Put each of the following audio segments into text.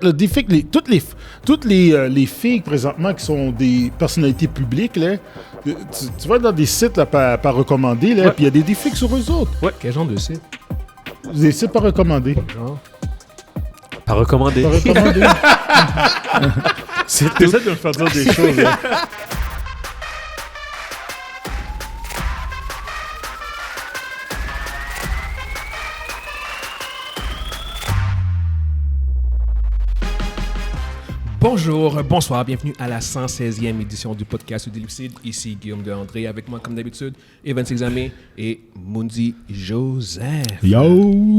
Le défi que toutes les filles présentement qui sont des personnalités publiques, là, tu vas dans des sites là, par recommandés, là, puis il y a des défis sur eux autres. Ouais, quel genre de site? Des sites par recommandés. Genre? Par recommandé. Par recommandés. C'est T'essaies de me faire dire des choses. Là. Bonjour, bonsoir, bienvenue à la 116e édition du podcast des Lucides. Ici Guillaume de André, avec moi comme d'habitude, Evan Sexamé et Mundi Joseph. Yo!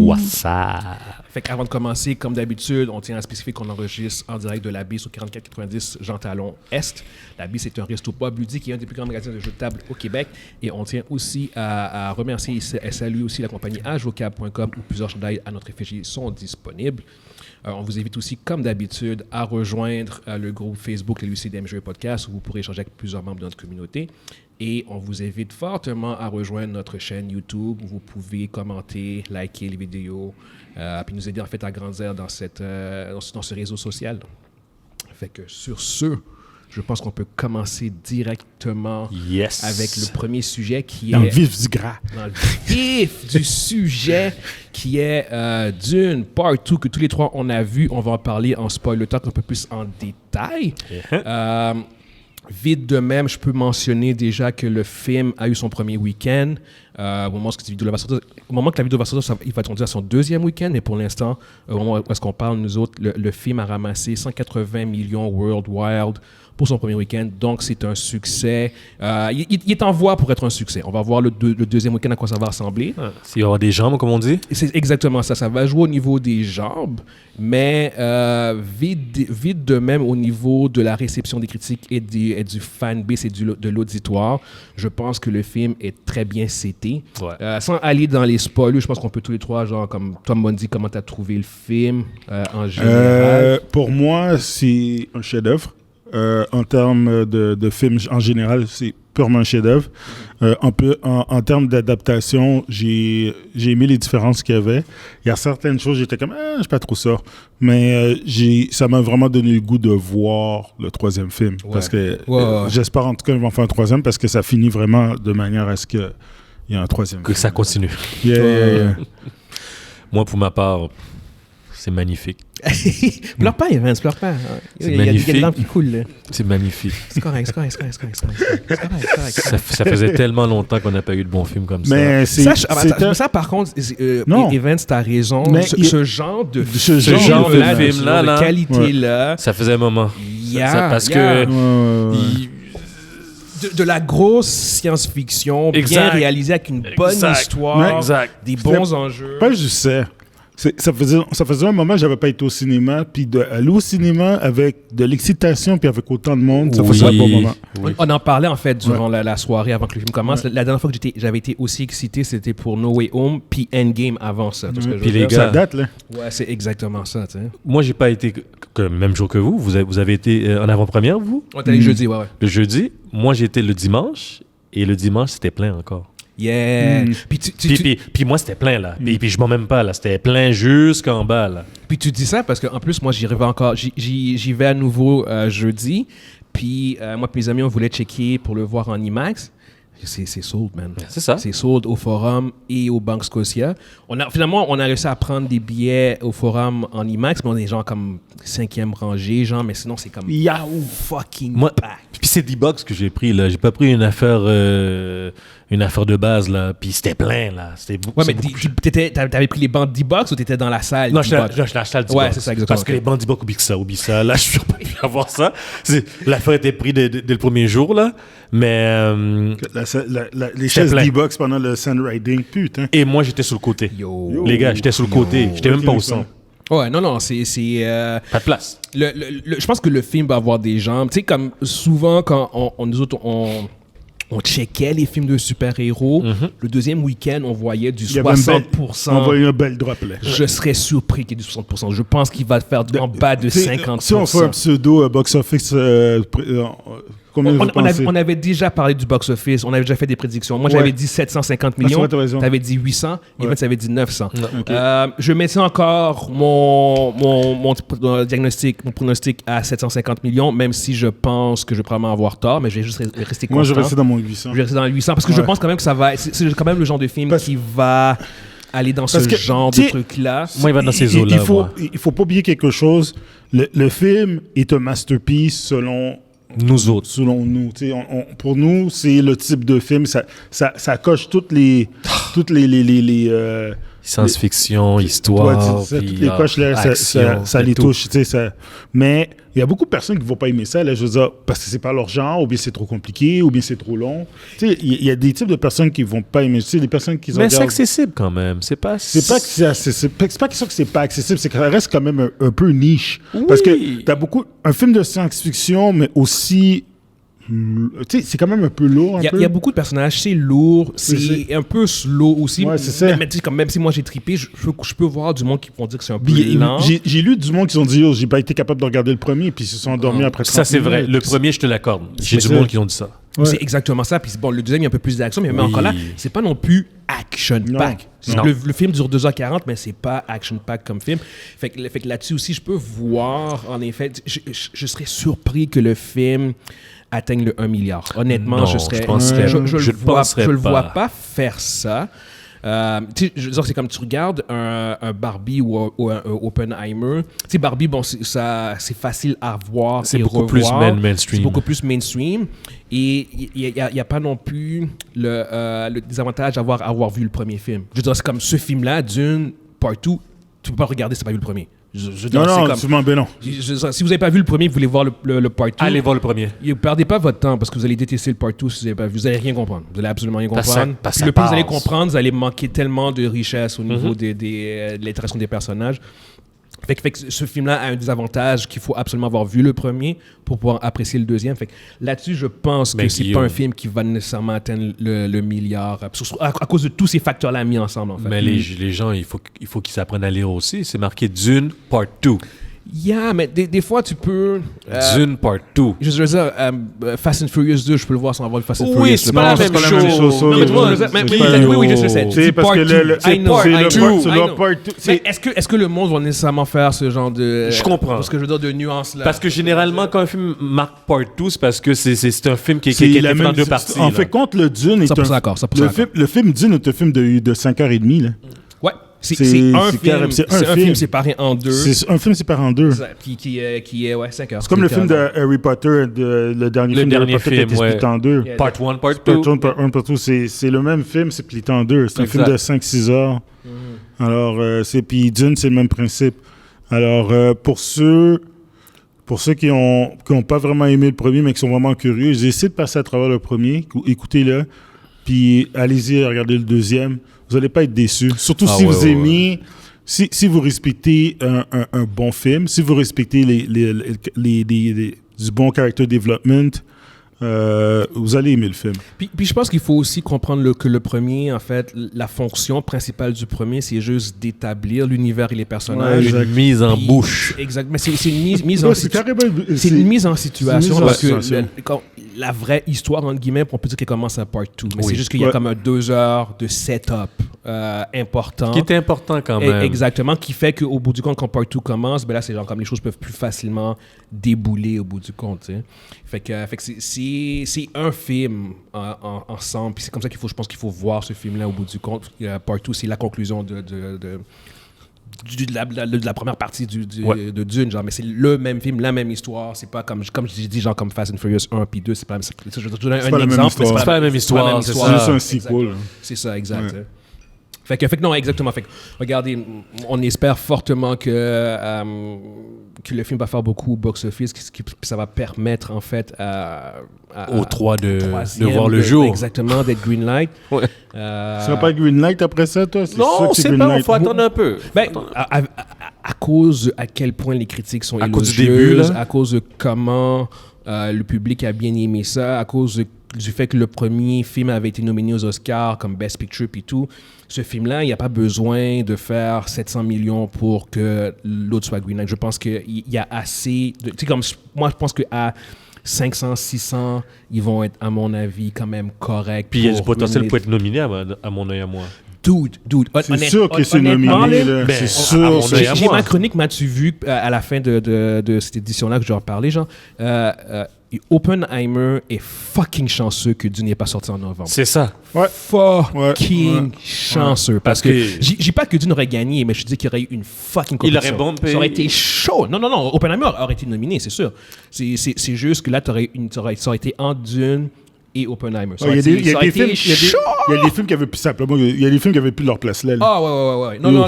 What's up? Fait qu'avant de commencer, comme d'habitude, on tient à spécifier qu'on enregistre en direct de la Bise au 4490 Jean Talon Est. La Bise est un resto-pub ludique qui est un des plus grands magasins de jeux de table au Québec. Et on tient aussi à remercier et saluer aussi la compagnie ajocab.com où plusieurs chandails à notre effigie sont disponibles. On vous invite aussi, comme d'habitude, à rejoindre le groupe Facebook Les Lucides MJE Podcast où vous pourrez échanger avec plusieurs membres de notre communauté. Et on vous invite fortement à rejoindre notre chaîne YouTube où vous pouvez commenter, liker les vidéos, puis nous aider en fait à grandir dans ce réseau social. Fait que sur ce, je pense qu'on peut commencer directement avec le premier sujet qui est... Dans le vif du gras. Dans le vif du sujet qui est Dune Part 2 que tous les trois on a vu. On va en parler en spoiler talk un peu plus en détail. Vite de même, je peux mentionner déjà que le film a eu son premier week-end. Au moment que la vidéo va sortir, il va être à son deuxième week-end. Et pour l'instant, au moment où est-ce qu'on parle, nous autres, le film a ramassé 180 millions worldwide pour son premier week-end. Donc, c'est un succès. Il est en voie pour être un succès. On va voir le deuxième week-end à quoi ça va ressembler. S'il y aura des jambes, comme on dit. C'est exactement ça. Ça va jouer au niveau des jambes, mais vite de même au niveau de la réception des critiques et du fanbase et de l'auditoire. Je pense que le film est très bien seté. Ouais. Sans aller dans les spoilers, je pense qu'on peut tous les trois, genre comme toi, Mondi, comment tu as trouvé le film en général? Pour moi, c'est un chef-d'œuvre. En termes de film en général, c'est purement un chef-d'œuvre. En termes d'adaptation, j'ai aimé les différences qu'il y avait. Il y a certaines choses, j'étais comme, je sais pas trop ça. Mais ça m'a vraiment donné le goût de voir le troisième film. Ouais. Parce que j'espère en tout cas qu'ils vont faire un troisième parce que ça finit vraiment de manière à ce qu'il y ait un troisième film. Que ça continue. Yeah. Moi, pour ma part, c'est magnifique. Pleure pas, Evans, pleure pas. Il y a des larmes qui coulent. Là. C'est magnifique. C'est correct. Ça faisait tellement longtemps qu'on n'a pas eu de bons films comme ça. Mais ça, par contre, Evans, t'as raison. Ce genre de film-là, de qualité-là. Ça faisait un moment. Parce que... De la grosse science-fiction, bien réalisée avec une bonne histoire, des bons enjeux. Pas juste ça. Ça faisait un moment que j'avais pas été au cinéma, puis aller au cinéma avec de l'excitation, puis avec autant de monde, ça faisait un bon moment. Oui. On en parlait en fait durant la soirée avant que le film commence. La dernière fois que j'avais été aussi excité, c'était pour No Way Home, puis Endgame avant ça. Puis les gars, ça date là. Ouais, c'est exactement ça. T'sais. Moi, j'ai pas été même jour que vous. Vous avez été en avant-première, vous? On est allé jeudi, ouais. Le jeudi, moi j'étais le dimanche, et le dimanche c'était plein encore. Yeah. Puis moi, c'était plein, là. Puis je m'en même pas, là. C'était plein jusqu'en bas, là. Puis tu dis ça parce qu'en plus, moi, j'y vais à nouveau jeudi. Puis moi et mes amis, on voulait checker pour le voir en IMAX. C'est sold, man. C'est ça. C'est sold au Forum et au Banque Scotia. Finalement, on a réussi à prendre des billets au Forum en IMAX, mais on est genre comme 5e rangée, genre, mais sinon, c'est comme fucking pack. Puis c'est D-Box que j'ai pris, là. J'ai pas pris une affaire de base, là. Puis c'était plein, là. C'était beaucoup. Ouais, mais t'avais pris les bancs D-Box ou t'étais dans la salle? Non, j'étais dans la salle D-Box. Ouais, c'est ça, exactement. Parce que les bancs D-Box, oublie ça. Là, je suis pas pu avoir ça. L'affaire était prise dès le premier jour, là. Mais... les chaises D-Box pendant le Sandriding, putain. Et moi, j'étais sur le côté. Yo. Les gars, j'étais sur le côté. J'étais même pas au centre. Ouais, non, c'est... Pas de place. Je pense que le film va avoir des jambes. Tu sais, comme souvent, quand nous autres, on checkait les films de super-héros, le deuxième week-end, on voyait du 60%. On voyait un bel drop, là. Je serais surpris qu'il y ait du 60%. Je pense qu'il va faire en bas de 50%. Si on fait un pseudo box-office Combien vous pensez? On avait déjà parlé du box-office, on avait déjà fait des prédictions. Moi, Ouais. j'avais dit 750 millions, t'as raison. tu avais dit 800, et Ouais. tu avais dit 900. Ok. Je mettais encore mon diagnostic, mon pronostic à 750 millions, même si je pense que je vais probablement avoir tort, mais je vais juste rester constant. Moi, je restais dans mon 800. Je vais rester dans les 800 parce que je Ouais. pense quand même que ça va. C'est quand même le genre de film Parce- qui va aller dans ce Parce que, genre de tu sais, truc-là. Moi, il va dans ces eaux-là. Il faut pas oublier quelque chose. Le film est un masterpiece selon Nous autres. nous. Tu sais, pour nous, c'est le type de film. Ça coche toutes les Science-fiction, histoire, toutes puis, les coches là, action, ça les tout. touche. Tu sais, mais il y a beaucoup de personnes qui vont pas aimer ça. Là, je veux dire, parce que c'est pas leur genre, ou bien c'est trop compliqué, ou bien c'est trop long. Tu sais, il y a des types de personnes qui vont pas aimer. Tu sais, des personnes qui Mais c'est regardent. accessible quand même. C'est pas C'est pas question que c'est pas accessible, c'est que ça reste quand même un peu niche. Parce que t'as un film de science-fiction, mais aussi, tu sais, c'est quand même un peu lourd. Il y a beaucoup de personnages, c'est lourd, C'est- c'est un peu slow aussi. Ouais, c'est ça. Mais tu sais, comme même si moi j'ai trippé, je peux voir du monde qui vont dire que c'est un peu Puis, lent. j'ai lu du monde qui ont dit j'ai pas été capable de regarder le premier, puis ils se sont endormis après 30 Ça, c'est vrai. minutes. Le premier, je te l'accorde. J'ai C'est du ça. monde qui ont dit ça. Ouais. C'est exactement ça. Puis bon, le deuxième, il y a un peu plus d'action, mais même Oui. encore là, c'est pas non plus action-pack. Non. Le film dure 2h40, mais c'est pas action-pack comme film. Fait que là-dessus aussi, je peux voir, en effet, je serais surpris que le film atteigne le 1 milliard. Honnêtement, Non, je serais. je penserais- je je le vois, penserais je le pas. vois pas faire ça. Tu sais, je veux dire, c'est comme tu regardes un Barbie ou un Oppenheimer. Tu sais, Barbie, bon, c'est facile à voir. C'est et beaucoup revoir. plus mainstream. C'est beaucoup plus mainstream. Et il n'y a pas non plus le désavantage d'avoir vu le premier film. Je veux dire, c'est comme ce film-là, Dune, Part 2, tu peux pas regarder si tu n'as pas vu le premier. Je veux dire, Non, c'est non, comme- sûrement, ben non. si vous n'avez pas vu le premier, vous voulez voir le Part 2, Allez voir le premier. ne perdez pas votre temps parce que vous allez détester le Part 2 si vous n'avez pas vu. Vous n'allez rien comprendre. Vous allez absolument rien Parce comprendre. que- parce Puis que le ça plus vous allez passe. comprendre, vous allez manquer tellement de richesse au niveau Mhm. de l'interaction des personnages. Fait que ce film-là a un désavantage qu'il faut absolument avoir vu le premier pour pouvoir apprécier le deuxième. Fait que là-dessus, je pense que Mais c'est Guillaume- pas un film qui va nécessairement atteindre le milliard à cause de tous ces facteurs-là mis ensemble, en fait. Mais les gens, il faut qu'ils apprennent à lire aussi. C'est marqué Dune Part 2. Yeah, mais des fois, tu peux... Dune Part 2. Je veux dire, Fast and Furious 2, je peux le voir sans avoir le Fast and Oui, Furious. c'est là. pas la c'est même pas la même chose. chose. Non, mais tu vois, Ouais, oui, je sais. Tu sais, parce Part que two. c'est I know, c'est I le know, part- c'est I le know. part two. Mais est-ce que le monde va nécessairement faire ce genre de... Je comprends. Parce que je veux dire, de nuances là. Parce que généralement, quand un film marque Part 2, c'est parce que c'est un film qui C'est est la fait en même- deux parties. En là. fait, compte le Dune est 100% un... d'accord, 100% d'accord. Le film Dune est un film de 5h30, là. Ouais, c'est C'est- un c'est film. carré- c'est un C'est un film. film séparé en deux. C'est un film séparé en deux. Ça, qui est, ouais, 5 heures. C'est comme le film de Harry Potter, le dernier film de Harry Potter qui a été ouais. splitté en deux. Yeah. Part 1, Part 2. Part 1, Part 2, c'est le même film, c'est splitté en deux. C'est un film Exact. de 5-6 heures. Alors, puis Dune, c'est le même principe. Alors, pour ceux qui ont pas vraiment aimé le premier, mais qui sont vraiment curieux, j'ai essayé de passer à travers le premier, écoutez-le, puis allez-y, regardez le deuxième. Vous n'allez pas être déçus. Surtout Ah si ouais, vous ouais, aimez... Si vous respectez un bon film, si vous respectez du bon character development, vous allez aimer le film. Puis je pense qu'il faut aussi comprendre que le premier, en fait, la fonction principale du premier, c'est juste d'établir l'univers et les personnages. Ouais, Une mise en Puis- bouche. Exact. Mais c'est une mise en Ouais, c'est situation. carrément... C'est une mise en situation c'est une mise en parce que situation. la vraie histoire, entre guillemets, on peut dire qu'elle commence à part 2. Mais Oui. c'est juste qu'il y a Ouais. comme 2 heures de setup important. Qui était important quand même. Exactement, qui fait qu'au bout du compte, quand Part 2 commence, ben là, c'est genre comme les choses peuvent plus facilement débouler au bout du compte. Tu sais. Fait que c'est un film ensemble, puis c'est comme ça je pense qu'il faut voir ce film-là au bout du compte. Part 2, c'est la conclusion de la première partie Ouais. de Dune, genre, mais c'est le même film, la même histoire. C'est pas comme j'ai dit, genre comme Fast and Furious 1 puis 2, c'est pas la même. Je te donne pas la même exemple, mais histoire. C'est pas la même histoire, C'est ça. juste un Exactement. sequel. C'est ça, exact. Ouais. hein. Fait que non, exactement. Fait que, regardez, on espère fortement que le film va faire beaucoup au box-office, que ça va permettre, en fait, Aux trois de troisième voir le jour. Exactement, d'être Greenlight. Ouais. Ce sera pas Greenlight après ça, toi? C'est sûr Non, que c'est pas, Greenlight. faut attendre un peu. Ben, à cause à quel point les critiques sont À cause du élogieuses, début, là. à cause de comment le public a bien aimé ça, à cause du fait que le premier film avait été nominé aux Oscars comme Best Picture et tout. Ce film-là, il n'y a pas besoin de faire 700 millions pour que l'autre soit Greenlight. Je pense qu'il y a assez de... Tu sais, comme moi, je pense que 500, 600, ils vont être, à mon avis, quand même corrects. Puis il y a du potentiel mener- pour être nominé, à mon œil à moi. Dude. C'est sûr que c'est honnêtement, nominé. là, là. Ben, C'est à sûr. mon c'est- œil à J'ai moi. ma chronique, m'as-tu vu à la fin de cette édition-là que je vais en parler, genre, Oppenheimer est fucking chanceux que Dune n'est pas sorti en novembre. C'est ça. Ouais. Fucking Ouais. chanceux. Parce que j'ai pas que Dune aurait gagné, mais je dis qu'il y aurait eu une fucking Il compétition. aurait bombé. Ça aurait été chaud. Non, Oppenheimer aurait été nominé, c'est sûr. C'est juste que là, ça aurait été entre Dune et Oppenheimer. Ça Ouais, aurait Il y a été- des ça aurait films, été il y a des- chaud. il y a des films qui avaient plus simplement, il y a des films qui avaient plus leur place là. là. Ah ouais. Non.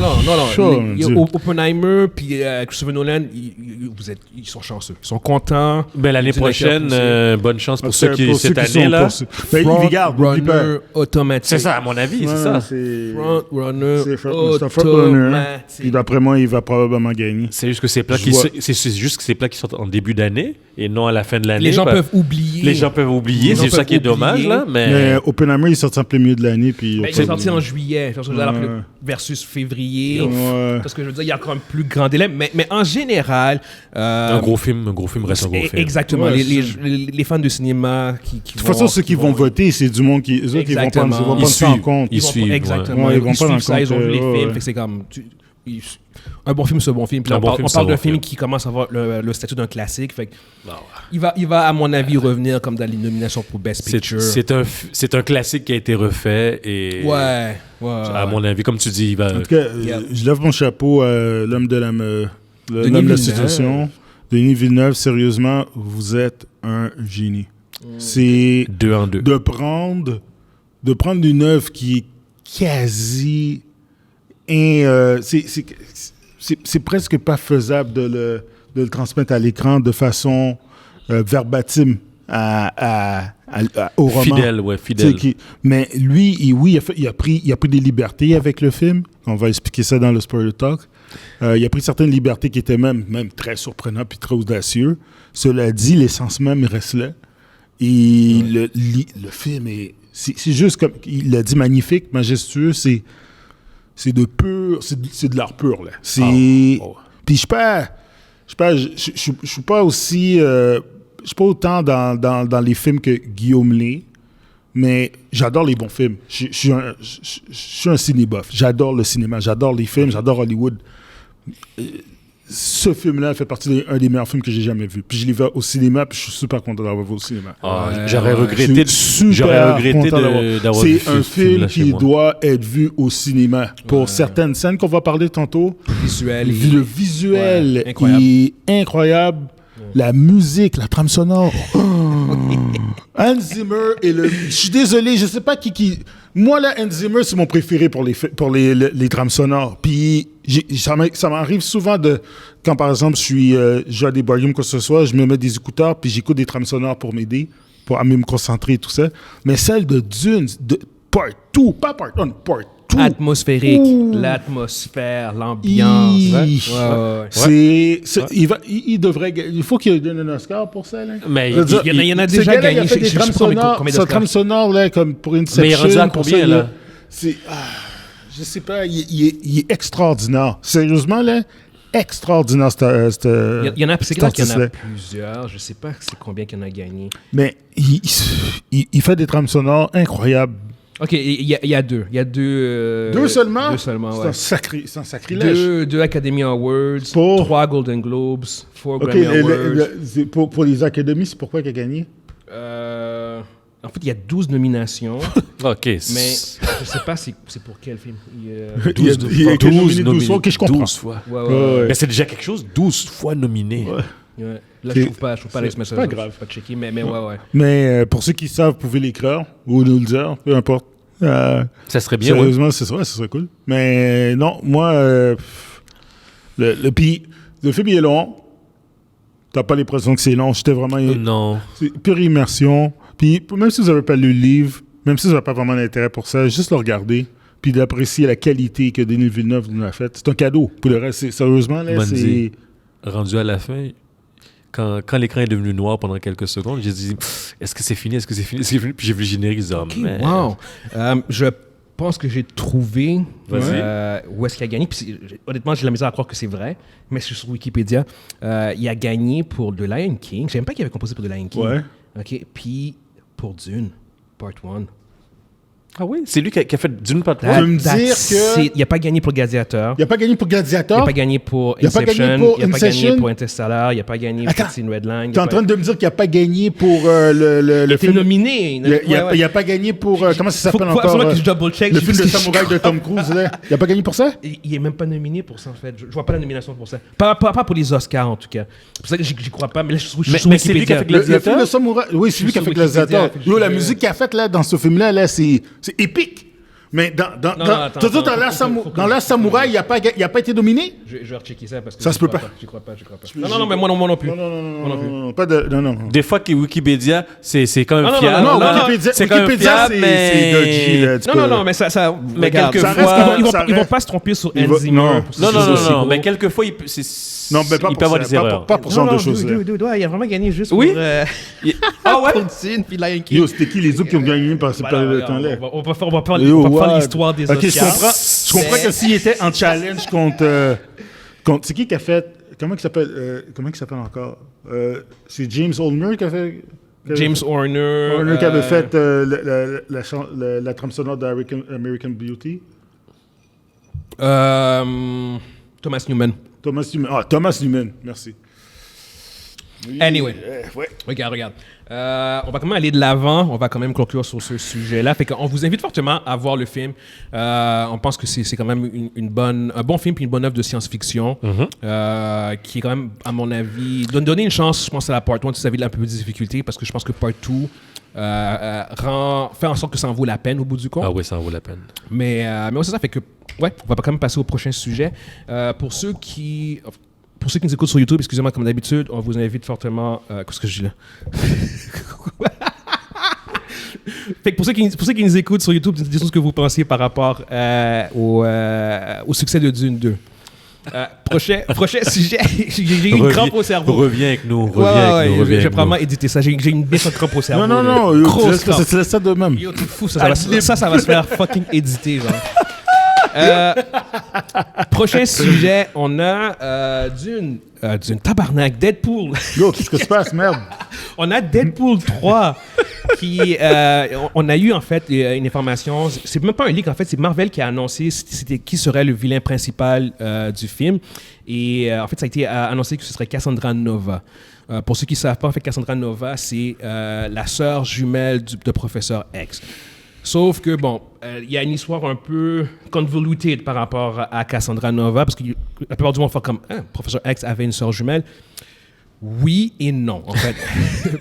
Chaud, Il y a Dieu. Oppenheimer puis Christopher Nolan, ils sont chanceux. Ils sont contents. Ben, l'année Dune a été prochaine, repoussé. bonne chance pour Parce ceux que qui, pour ceux cette qui sont année-là. pour- Ben, regarde, oublie pas. Runner automatique. C'est ça, à mon avis, c'est ça. C'est Front runner c'est Christopher Runner. automatique. Puis d'après moi, il va probablement gagner. C'est juste que c'est plats Je qui vois- c'est juste que ces plats qui sortent en début d'année et non à la fin de l'année. Les gens Ben, peuvent oublier. les gens peuvent oublier, Les c'est gens ça qui est peuvent dommage oublier. là, Mais mais Oppenheimer, il est sorti en plein milieu de l'année. Puis Ben, il est sorti en juillet, versus février. Ouais. Parce que je veux dire, il y a encore un plus grand délai. Mais en général. un gros film reste un gros film. Exactement. Ouais, Les fans de cinéma qui De toute façon, ceux qui vont voter, c'est du monde qui. Eux autres, ils vont Exactement. prendre Ils ça en suivent. compte. Ils suivent, ouais. Exactement. Ouais, ils vont ils pas dans suivent ça, le ils ont vu compte, les ouais, films. ouais. Fait que c'est comme. Un bon film, c'est un bon film. Puis Un on bon parle, film, on c'est parle un d'un bon film film. qui commence à avoir le statut d'un classique. Fait que il va, à mon avis, revenir comme dans les nominations pour Best Picture. C'est un classique qui a été refait et Ouais. à mon avis, comme tu dis, il va. En tout cas, je lève mon chapeau à l'homme de la situation. Denis Villeneuve, sérieusement, vous êtes un génie. C'est 2 en 2. de prendre une œuvre qui est quasi c'est presque pas faisable de le transmettre à l'écran de façon verbatim au roman. Fidèle, ouais, fidèle. Mais lui, il a pris des libertés avec le film. On va expliquer ça dans le spoiler talk. Il a pris certaines libertés qui étaient même très surprenantes puis très audacieux. Cela dit, l'essence même reste là. Et le film c'est juste comme il l'a dit, magnifique, majestueux. C'est de l'art pur là. Puis je suis pas aussi je suis pas autant dans les films que Guillaume l'est, mais j'adore les bons films. Je suis un cinébuff. J'adore le cinéma, j'adore les films, j'adore Hollywood. Ce film-là fait partie d'un des meilleurs films que j'ai jamais vu. Puis je l'ai vu au cinéma, puis je suis super content d'avoir vu au cinéma. J'aurais regretté, Super content d'avoir vu C'est un ce film-là film chez qui moi. doit être vu au cinéma. Pour certaines scènes qu'on va parler tantôt, Visuel. le visuel incroyable. est incroyable. La musique, la trame sonore. Hans Zimmer et le... Je suis désolé, je sais pas qui... Moi, là, Hans Zimmer, c'est mon préféré pour les trames sonores. Puis ça m'arrive souvent quand, par exemple, je joue à des board games, quoi que ce soit, je me mets des écouteurs, puis j'écoute des trames sonores pour m'aider, pour me concentrer et tout ça. Mais celle de Dune, part 2, pas part 1, part 2. Atmosphérique, l'atmosphère, l'ambiance. Il faut qu'il donne un Oscar pour ça. Là. Mais Je veux dire, il y en a ce déjà gars-là, gagné. il a fait Je des sais trames pas combien sonores. Sa d'Oscars. trame sonore, là, comme pour Inception. Mais il est rendu à pour combien, ça, là? Je sais pas, il est extraordinaire. Sérieusement, là, extraordinaire. Il y en a, c'est clair qu'il y en a artiste-là. plusieurs. Je sais pas c'est combien qu'il y en a gagné. Mais il fait des trames sonores incroyables. OK, il y a deux. Il y a deux... Deux seulement? Deux seulement, ouais. C'est un sacrilège. Deux Academy Awards, Pour- 3 Golden Globes, 4 OK, Grammy Awards. pour les académies, c'est pourquoi il a gagné? En fait, il y a 12 nominations, OK. mais je sais pas c'est pour quel film. Il a été nominé 12 fois. OK, je comprends. 12 fois. Ouais. Mais c'est déjà quelque chose, 12 fois nominé. Ouais. Là, je trouve pas les messages. pas grave. Pas checker, mais ouais. Mais pour ceux qui savent, vous pouvez l'écrire ou nous le dire, peu importe. Ça serait bien, ouais. Sérieusement, c'est ça, ça serait cool. Mais non, moi, le film il est long. T'as pas l'impression que c'est long. J'étais vraiment... Non. C'est pure immersion. Puis même si vous n'avez pas lu le livre, même si vous n'avez pas vraiment d'intérêt pour ça, juste le regarder, puis d'apprécier la qualité que Denis Villeneuve nous a faite. C'est un cadeau. Pour le reste, sérieusement, là, Mandy. Rendu à la fin, quand l'écran est devenu noir pendant quelques secondes, j'ai dit, est-ce que c'est fini? Puis j'ai vu le générique, OK, wow. Je pense que j'ai trouvé Vas-y. où est-ce qu'il a gagné. Puis honnêtement, j'ai la misère à croire que c'est vrai, mais je suis sur Wikipédia. Il a gagné pour The Lion King. Je savais même pas qu'il avait composé pour The Lion King. Ouais. OK. Puis pour Dune, Part 1. Ah oui? C'est lui qui a fait Dune Part Tu veux me dire que- Il n'a pas gagné pour Gladiator. Il a pas gagné pour Il n'a Gladiator? pas gagné pour Il a pas Inception. gagné pour Il n'a pas gagné Inception? pour Interstellar. Il n'a pas gagné Attends. pour Thin Red Line. T'es en train de me dire qu'il a pas gagné pour le Il était film... nominé. Il a pas gagné pour... comment ça s'appelle Faut encore? absolument que je double-check. Le film de samouraï de Tom Cruise, là. Il a pas gagné pour ça? Il est même pas nominé pour ça, en fait. Je vois pas la nomination pour ça. Pas pour les Oscars, en tout cas. C'est pour ça que j'y crois pas. Mais là, je suis sur Mais c'est lui qui a Wikipédia. fait Le film de samouraï... Oui, c'est lui qui a fait Gladiator. Wikipédia. Yo, la musique qu'il a faite là, dans ce film-là, là, c'est épique. Mais dans la samouraï, il a pas été nominé? Je vais rechecker ça parce que Ça j'y se peut crois pas. J'y crois pas. Non, mais moi non plus. Non, pas de... Non. Des fois, que Wikipédia, c'est quand même Non, non, fiable. Non, non, Wikipédia, c'est quand même fiable, c'est mais... dodgy, là. Tu peux- Non, mais ça. Mais regarde, quelquefois- ils vont pas se tromper sur Il va- Hans Zimmer. non. pour ce Non, genre de non, gros. mais quelquefois, il Non, mais pas peut pour avoir ça, des erreurs. pas pour ce genre de choses-là. Il a vraiment gagné juste Oui? pour... Ah ouais? pour Dune puis Lion King. Yo, c'était qui les autres qui ont gagné par cette Voilà, période de regarde, temps-là? on va faire Yo, faire what? l'histoire des Ok, Oscars. je comprends que s'il était en challenge contre c'est qui a fait... Comment il s'appelle encore? C'est James Olmer qui a fait... James Horner. Horner qui avait fait la trame sonore d'American Beauty. Thomas Newman. Thomas Newman, merci. Anyway. Ouais. Regarde. On va quand même aller de l'avant. On va quand même conclure sur ce sujet-là. Fait qu'on vous invite fortement à voir le film. On pense que c'est quand même un bon film puis une bonne œuvre de science-fiction qui est quand même, à mon avis, donner une chance, je pense, à la Part 1 si vous avez un peu de difficulté parce que je pense que Part 2 fait en sorte que ça en vaut la peine au bout du compte. Ah oui, ça en vaut la peine. Mais ouais, c'est ça. Fait que, ouais, on va quand même passer au prochain sujet. Pour ceux qui nous écoutent sur YouTube, excusez-moi, comme d'habitude, on vous invite fortement... qu'est-ce que je dis là? Fait que pour ceux qui nous écoutent sur YouTube, dites-nous ce que vous pensez par rapport au succès de Dune 2. Prochain sujet, j'ai eu une crampe au cerveau. Reviens avec nous. Je vais probablement éditer ça. J'ai une méchante crampe au cerveau. Non, Grosse crampe. c'est ça de même. Yo, t'es fou, ça va se faire fucking éditer, genre. Prochain sujet, on a d'une tabarnak, Deadpool. Yo, qu'est-ce que se passe, merde? On a Deadpool 3 qui... on a eu, en fait, une information. C'est même pas un leak, en fait. C'est Marvel qui a annoncé qui serait le vilain principal du film. Et en fait, ça a été annoncé que ce serait Cassandra Nova. Pour ceux qui ne savent pas, en fait, Cassandra Nova, c'est la sœur jumelle de Professeur X. Sauf que, bon, il y a une histoire un peu convoluted par rapport à Cassandra Nova, parce que la plupart du monde fait comme « Professeur X avait une sœur jumelle ». Oui et non, en fait.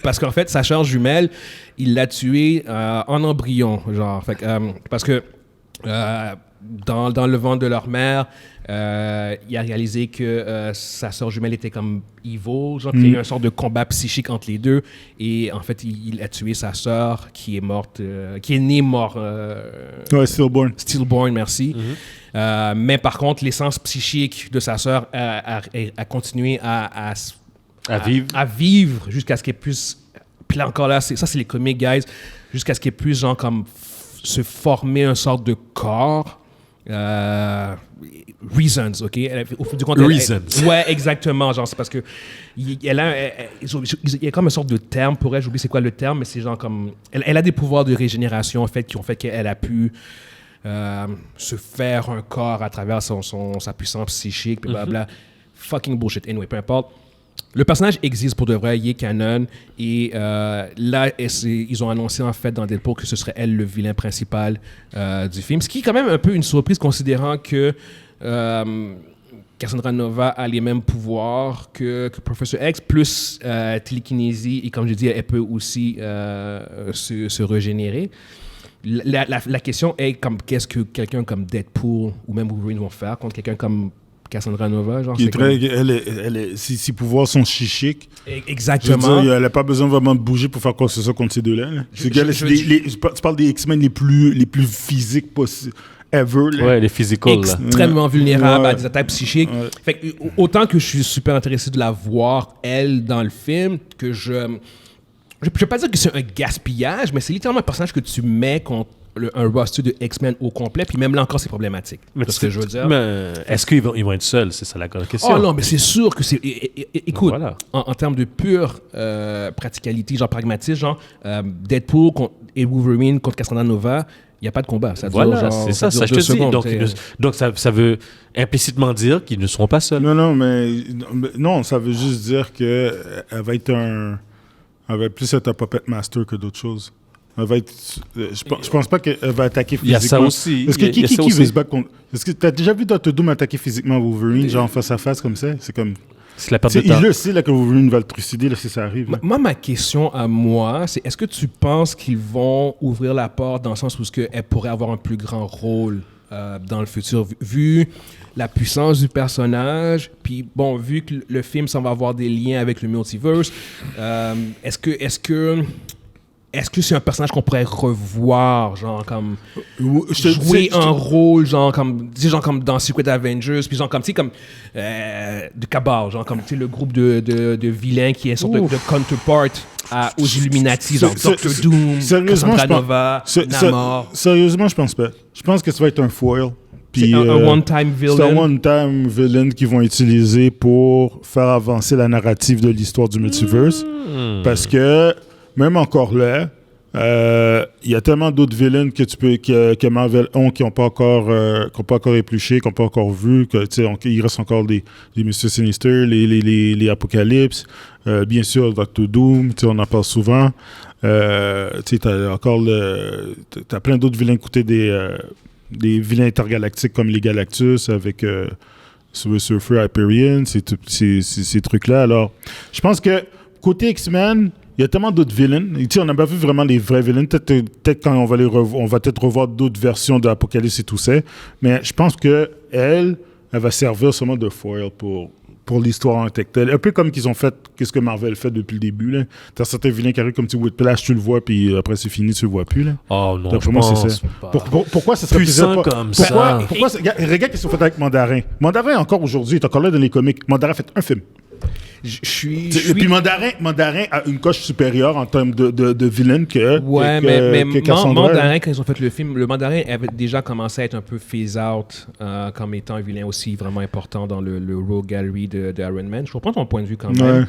Parce qu'en fait, sa sœur jumelle, il l'a tuée en embryon, genre. Fait, parce que dans le ventre de leur mère, il a réalisé que sa sœur jumelle était comme evil, genre qu'il y a eu un sorte de combat psychique entre les deux, et en fait, il a tué sa sœur qui est morte, qui est née mort. Ouais, Stillborn. Stillborn, merci. Mais par contre, l'essence psychique de sa sœur a continué à vivre jusqu'à ce qu'elle puisse. Puis là encore là, ça c'est les comics, guys, jusqu'à ce qu'elle puisse genre comme se former un sorte de corps. Reasons, ok? Au fil du compte, Reasons. Ouais, exactement. Genre, c'est parce que il y a comme une sorte de terme pour elle. J'oublie c'est quoi le terme, mais c'est genre comme elle a des pouvoirs de régénération en fait qui ont fait qu'elle a pu se faire un corps à travers sa puissance psychique, puis blabla. Fucking bullshit. Anyway, peu importe. Le personnage existe pour de vrai, il est canon, et là, ils ont annoncé en fait dans Deadpool que ce serait elle le vilain principal du film, ce qui est quand même un peu une surprise considérant que Cassandra Nova a les mêmes pouvoirs que Professor X, plus télékinésie, et comme je dis, elle peut aussi se régénérer. La question est qu'est-ce que quelqu'un comme Deadpool ou même Wolverine vont faire contre quelqu'un comme Cassandra Nova, genre. Ses pouvoirs sont chichiques. Exactement. Elle n'a pas besoin vraiment de bouger pour faire quoi que ce soit contre ces deux-là. Là. Tu parles des X-Men les plus physiques possibles. Ever, là. Ouais, les physicals. Extrêmement vulnérables à Ouais. des attaques psychiques. Ouais. Fait que, autant que je suis super intéressé de la voir, elle, dans le film, que je vais pas dire que c'est un gaspillage, mais c'est littéralement un personnage que tu mets contre un roster de X-Men au complet, puis même là encore, c'est problématique. C'est ce que je veux dire. Mais est-ce qu'ils vont être seuls? C'est ça la question. Oh non, mais c'est sûr que c'est... Écoute, Voilà. en termes de pure praticalité, genre pragmatisme, genre Deadpool et Wolverine contre Cassandra Nova, il n'y a pas de combat. Ça dure, Voilà, genre, c'est ça dure je te 2 dis. secondes, Donc ça veut implicitement dire qu'ils ne seront pas seuls. Non, mais non, ça veut juste dire que elle va être elle va plus être un puppet master que d'autres choses. Elle va être, je pense pas qu'elle va attaquer Il y physiquement. a ça aussi. Est-ce que Il y a ça qui aussi. veut se battre contre... Est-ce que tu as déjà vu Dr. Doom attaquer physiquement Wolverine, genre face à face comme ça? C'est comme... C'est la perte Tu de sais, temps. il le sait là, que Wolverine va le trucider là, si ça arrive. Là. Moi, ma question à moi, c'est est-ce que tu penses qu'ils vont ouvrir la porte dans le sens où elle pourrait avoir un plus grand rôle dans le futur, vu la puissance du personnage, puis bon, vu que le film semble avoir des liens avec le multiverse, est-ce que c'est un personnage qu'on pourrait revoir, genre comme jouer un rôle, genre comme dans Secret Avengers, puis genre comme tu sais comme de Cabal, genre comme tu sais le groupe de vilains qui est une sorte de counterpart aux Illuminati, genre Doctor Doom, Cassandra Nova, Namor. Sérieusement, je pense pas. Je pense que ça va être un foil. C'est un one-time villain. C'est un one-time villain qu'ils vont utiliser pour faire avancer la narrative de l'histoire du multiverse. Parce que même encore là, il y a tellement d'autres villains que Marvel ont qui n'ont pas encore épluché, qui n'ont pas encore vu, que il reste encore les Mr. Sinister, les Apocalypse, bien sûr Dr. Doom, on en parle souvent. T'as encore t'as plein d'autres vilains côté des vilains intergalactiques comme les Galactus avec Surfer, Hyperion, ces trucs-là. Alors, je pense que côté X-Men, il y a tellement d'autres villains. On n'a pas vu vraiment les vrais villains. Peut-être quand on va peut-être revoir d'autres versions de l'Apocalypse et tout ça. Mais je pense que elle va servir seulement de foil pour l'histoire en tant que telle. Un peu comme qu'ils ont fait, qu'est-ce que Marvel fait depuis le début. Là. T'as certains vilains qui arrivent comme Whiplash, tu le vois, puis après c'est fini, tu le vois plus. Là. Oh non, donc, je pense c'est ça. pas. Pourquoi ça serait Puissant comme ça. Regarde ce qu'ils ont fait avec Mandarin. Mandarin, encore aujourd'hui, est encore là dans les comics. Mandarin a fait un film. Puis Mandarin a une coche supérieure en termes de vilain que Cassandra. Mandarin, quand ils ont fait le film, le Mandarin avait déjà commencé à être un peu phase-out comme étant un vilain aussi vraiment important dans le Rogue Gallery de Iron Man. Je comprends ton point de vue quand même.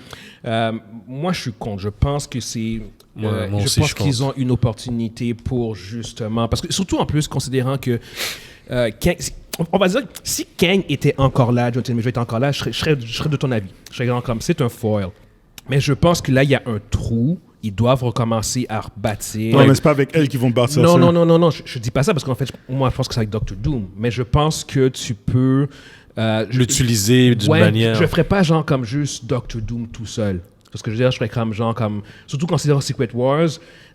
Moi, je suis contre. Je pense que c'est... je pense qu'ils ont une opportunité pour justement... Parce que surtout en plus, considérant que... on va dire, si Kang était encore là, Jonathan Major était encore là, je serais de ton avis. Je serais comme, c'est un foil. Mais je pense que là, il y a un trou. Ils doivent recommencer à rebâtir. Non, mais c'est pas avec elle qu'ils vont bâtir ça. Non. Je dis pas ça parce qu'en fait, moi, je pense que c'est avec Doctor Doom. Mais je pense que tu peux... l'utiliser d'une manière... Je ferais pas genre comme juste Doctor Doom tout seul. Parce que je veux dire, je ferais comme genre comme... Surtout considérant Secret Wars,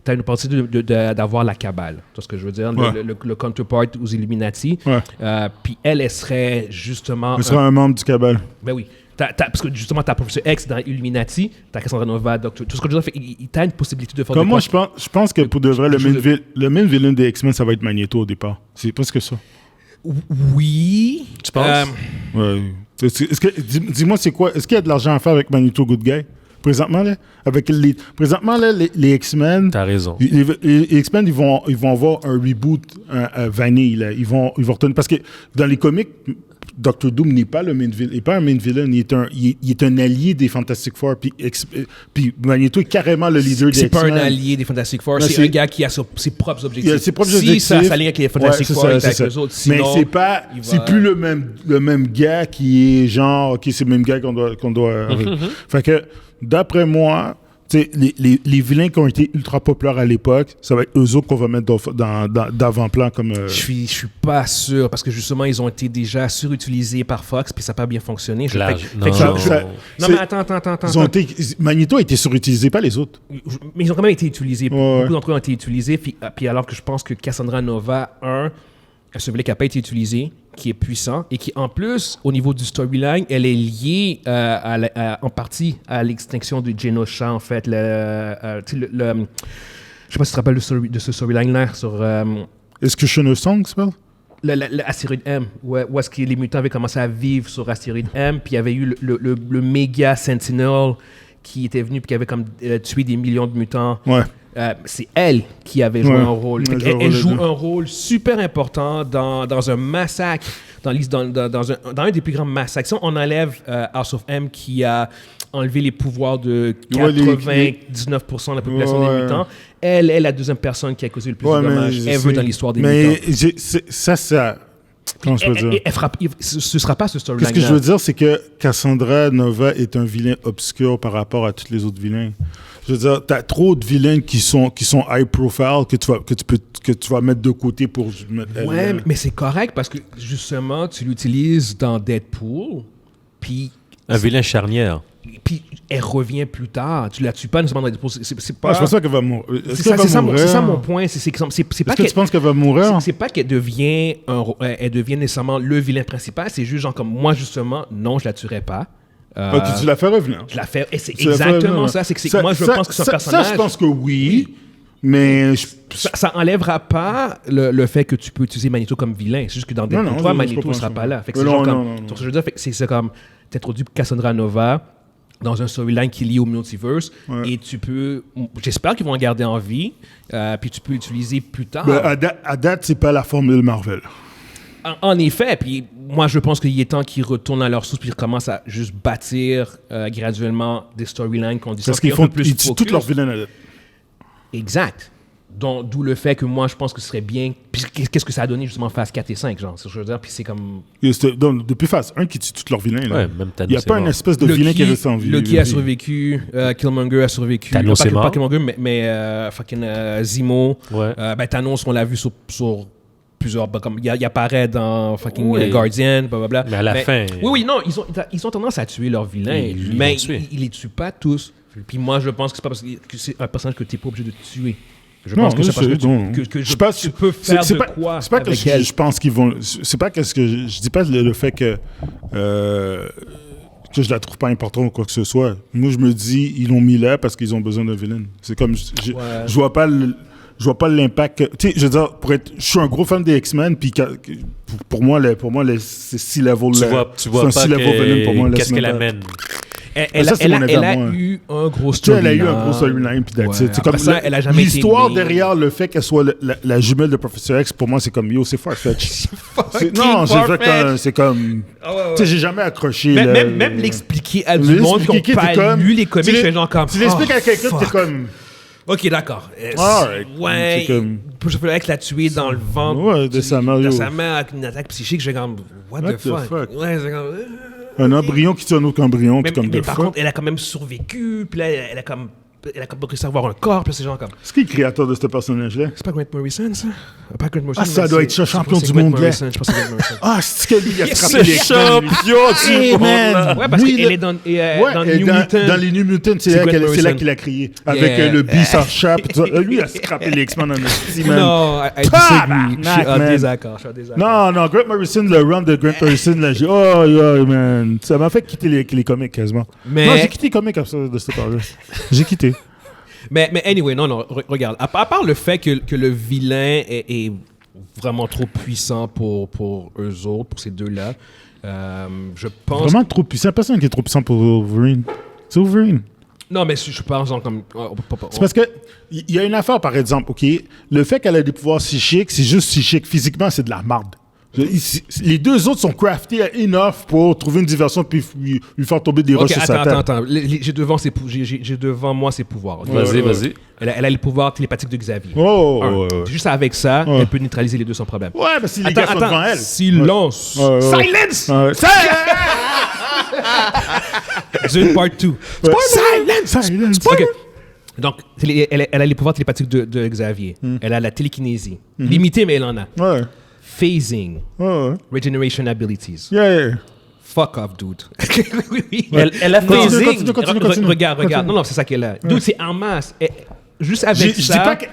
tu as une partie d'avoir la cabale. C'est ce que je veux dire. Le counterpart aux Illuminati. Puis elle serait justement... Elle serait un membre du cabale. Ben oui. Parce que justement, tu as Professeur X dans Illuminati, tu as Cassandra Nova, Doctor... Tout ce que je veux dire, tu as une possibilité de faire... Comme moi, je pense que pour de vrai, le main villain des X-Men, ça va être Magneto au départ. C'est presque ça. Oui. Tu penses? Ouais. Dis-moi, c'est quoi? Est-ce qu'il y a de l'argent à faire avec Magneto Good Guy? Présentement, là, les X-Men... T'as raison. Les X-Men, ils vont avoir un reboot vanille. Là. Ils vont retourner... Parce que dans les comics, Dr. Doom n'est pas le main villain. Il n'est pas un main villain. Il est un allié des Fantastic Four. Puis Magneto est carrément le leader des X-Men. C'est pas un allié des Fantastic Four. C'est un gars qui a ses propres objectifs. Il a ses propres objectifs. Ça s'aligne avec les Fantastic Four, avec les autres. Sinon, mais c'est plus le même gars qui est genre... OK, c'est le même gars qu'on doit fait que, d'après moi... Les vilains qui ont été ultra populaires à l'époque, ça va être eux autres qu'on va mettre d'avant-plan comme... Je suis pas sûr, parce que justement, ils ont été déjà surutilisés par Fox, puis ça n'a pas bien fonctionné. Non, mais attends. Magneto a été surutilisé, pas les autres. Mais ils ont quand même été utilisés. Beaucoup d'entre eux ont été utilisés, puis alors que je pense que Cassandra Nova 1, celui qui n'a pas été utilisé, qui est puissant et qui, en plus, au niveau du storyline, elle est liée en partie à l'extinction de Genosha, en fait. Je sais pas si tu te rappelles de ce storyline-là sur... Est-ce que Shun Song, c'est pas? L'astéroïde M, où est-ce que les mutants avaient commencé à vivre sur l'astéroïde M, puis il y avait eu le méga Sentinel qui était venu puis qui avait comme tué des millions de mutants. Ouais. c'est elle qui avait joué Ouais. un rôle. Elle joue un rôle super important dans un massacre, dans un des plus grands massacres. Si on enlève House of M qui a enlevé les pouvoirs de 99% de la population des mutants, elle est la deuxième personne qui a causé le plus de dommages ever dans l'histoire des mutants. Mais ça... Comment je peux dire? Ce sera pas ce storyline. Ce que je veux dire, c'est que Cassandra Nova est un vilain obscur par rapport à tous les autres vilains. Je veux dire, t'as trop de vilains qui sont high profile que tu vas mettre de côté pour mettre elle. Ouais, mais c'est correct parce que justement, tu l'utilises dans Deadpool, puis Un vilain charnière. puis elle revient plus tard. Tu la tues pas nécessairement dans Deadpool. C'est pas. Je pense pas qu'elle va mourir. C'est ça mon point. C'est pas Est-ce que tu penses qu'elle va mourir? C'est pas qu'elle devient elle devient nécessairement le vilain principal. C'est juste genre comme moi justement, non, je la tuerais pas. Tu la fais revenir. Je la fais. Et c'est Tu la fais exactement revenir. ça. C'est que moi je pense que c'est un personnage. Ça, je pense que oui. Mais Ça enlèvera pas le fait que tu peux utiliser Magneto comme vilain. C'est juste que dans Deadpool 3, Magneto ne sera pas là. Fait que c'est genre comme. Ce que je veux dire, c'est comme t'introduis Cassandra Nova dans un storyline qui est lié au multiverse et tu peux. J'espère qu'ils vont la garder en vie. Puis tu peux l'utiliser plus tard. À date, c'est pas la formule Marvel. En effet, puis moi je pense qu'il est temps qu'ils retournent à leur source puis qu'ils recommencent à juste bâtir graduellement des storylines qu'on dit Parce qu'ils tuent toutes leurs vilains à date. Exact. D'où le fait que moi, je pense que ce serait bien... Puis qu'est-ce que ça a donné, justement, phase 4 et 5, genre? C'est ce que je veux dire, puis c'est comme... Donc, depuis phase 1 qui tue tous leurs vilains. Là. Ouais, même Thanos. Il n'y a pas une espèce de vilain qui est resté en vie. Loki a survécu, Killmonger a survécu. Thanos est mort. Pas Killmonger, mais fucking Zemo. Ouais. Thanos, on l'a vu sur plusieurs... Comme, il apparaît dans fucking Guardian, blablabla. Mais à la fin... Oui, non, ils ont tendance à tuer leurs vilains, mais ils les tuent pas tous. Puis moi, je pense que c'est pas parce que c'est un personnage que tu n'es pas obligé de tuer. Je pense que c'est parce que tu peux faire de quoi c'est pas que je pense qu'ils vont... C'est pas que je dis pas le fait que je la trouve pas importante ou quoi que ce soit. Moi, je me dis, ils l'ont mis là parce qu'ils ont besoin d'un vilain. C'est comme... Je vois pas l'impact... Tu sais, je veux dire, je suis un gros fan des X-Men, puis pour moi, c'est 6 levels. Tu vois pas qu'est-ce qu'elle amène. Elle a eu un gros storyline. Elle a eu un gros storyline, puis that's it. C'est comme ça, elle a jamais été l'histoire aimée. derrière le fait qu'elle soit la jumelle de Professor X, pour moi, c'est comme, yo, c'est farfetch. Non, c'est comme... Tu sais, j'ai jamais accroché. Même l'expliquer à du monde qui n'ont pas lu les comics, c'est genre comme... Tu l'expliques à quelqu'un, t'es comme... Ok, d'accord. Ouais, je voulais la tuer dans le ventre de sa mère avec une attaque psychique. J'ai comme, what the fuck? Ouais, c'est comme... Un embryon qui tue un autre embryon, puis comme mais par contre, elle a quand même survécu, puis là, elle a comme réussi à avoir un corps, puis c'est genre comme... C'est qui le créateur de ce personnage-là? C'est pas Grant Morrison, ça? Pas Grant Morrison. Ah, ça doit être le champion du monde, là. Je pense que c'est Grant Morrison. Ah, c'est que lui, il a frappé les champion du monde! Ouais, parce qu'elle est dans New Mutant. Dans les New Mutants, c'est là qu'il a crié. Avec le bizarre chat, puis tout ça. Lui, il a scrappé les X-Men en esti, man. Non, I disagree. Je suis en désaccord. Non, Grant Morrison, le run de Grant Morrison, là, man. Ça m'a fait quitter les comics, quasiment. Non, j'ai quitté les comics de cette part-là. J'ai quitté. Mais anyway, non, regarde. À part le fait que le vilain est vraiment trop puissant pour eux autres, pour ces deux-là, je pense... Vraiment trop puissant. Personne qui est trop puissant pour Wolverine. C'est Wolverine. Non, mais je pense genre comme... C'est parce que il y a une affaire, par exemple, OK? Le fait qu'elle a des pouvoirs psychiques, c'est juste psychique. Physiquement, c'est de la marde. Les deux autres sont craftés enough pour trouver une diversion puis lui faire tomber des roches sur sa tête. Attends. J'ai devant moi ses pouvoirs. Vas-y. Elle a les pouvoirs télépathiques de Xavier. Juste avec ça, elle peut neutraliser les deux sans problème. Ouais, mais si les gars sont devant elle. Silence! Silence! Zone part 2. Silence! Okay. Donc, elle a les pouvoirs télépathiques de Xavier. Elle a la télékinésie. Limitée, mais elle en a. Ouais. Phasing. Regeneration abilities. Yeah. Fuck off, dude. Elle a phasing. Continue. Regarde. Non, c'est ça qu'elle a. Dude, c'est en masse. Juste avec ça... dis pas que...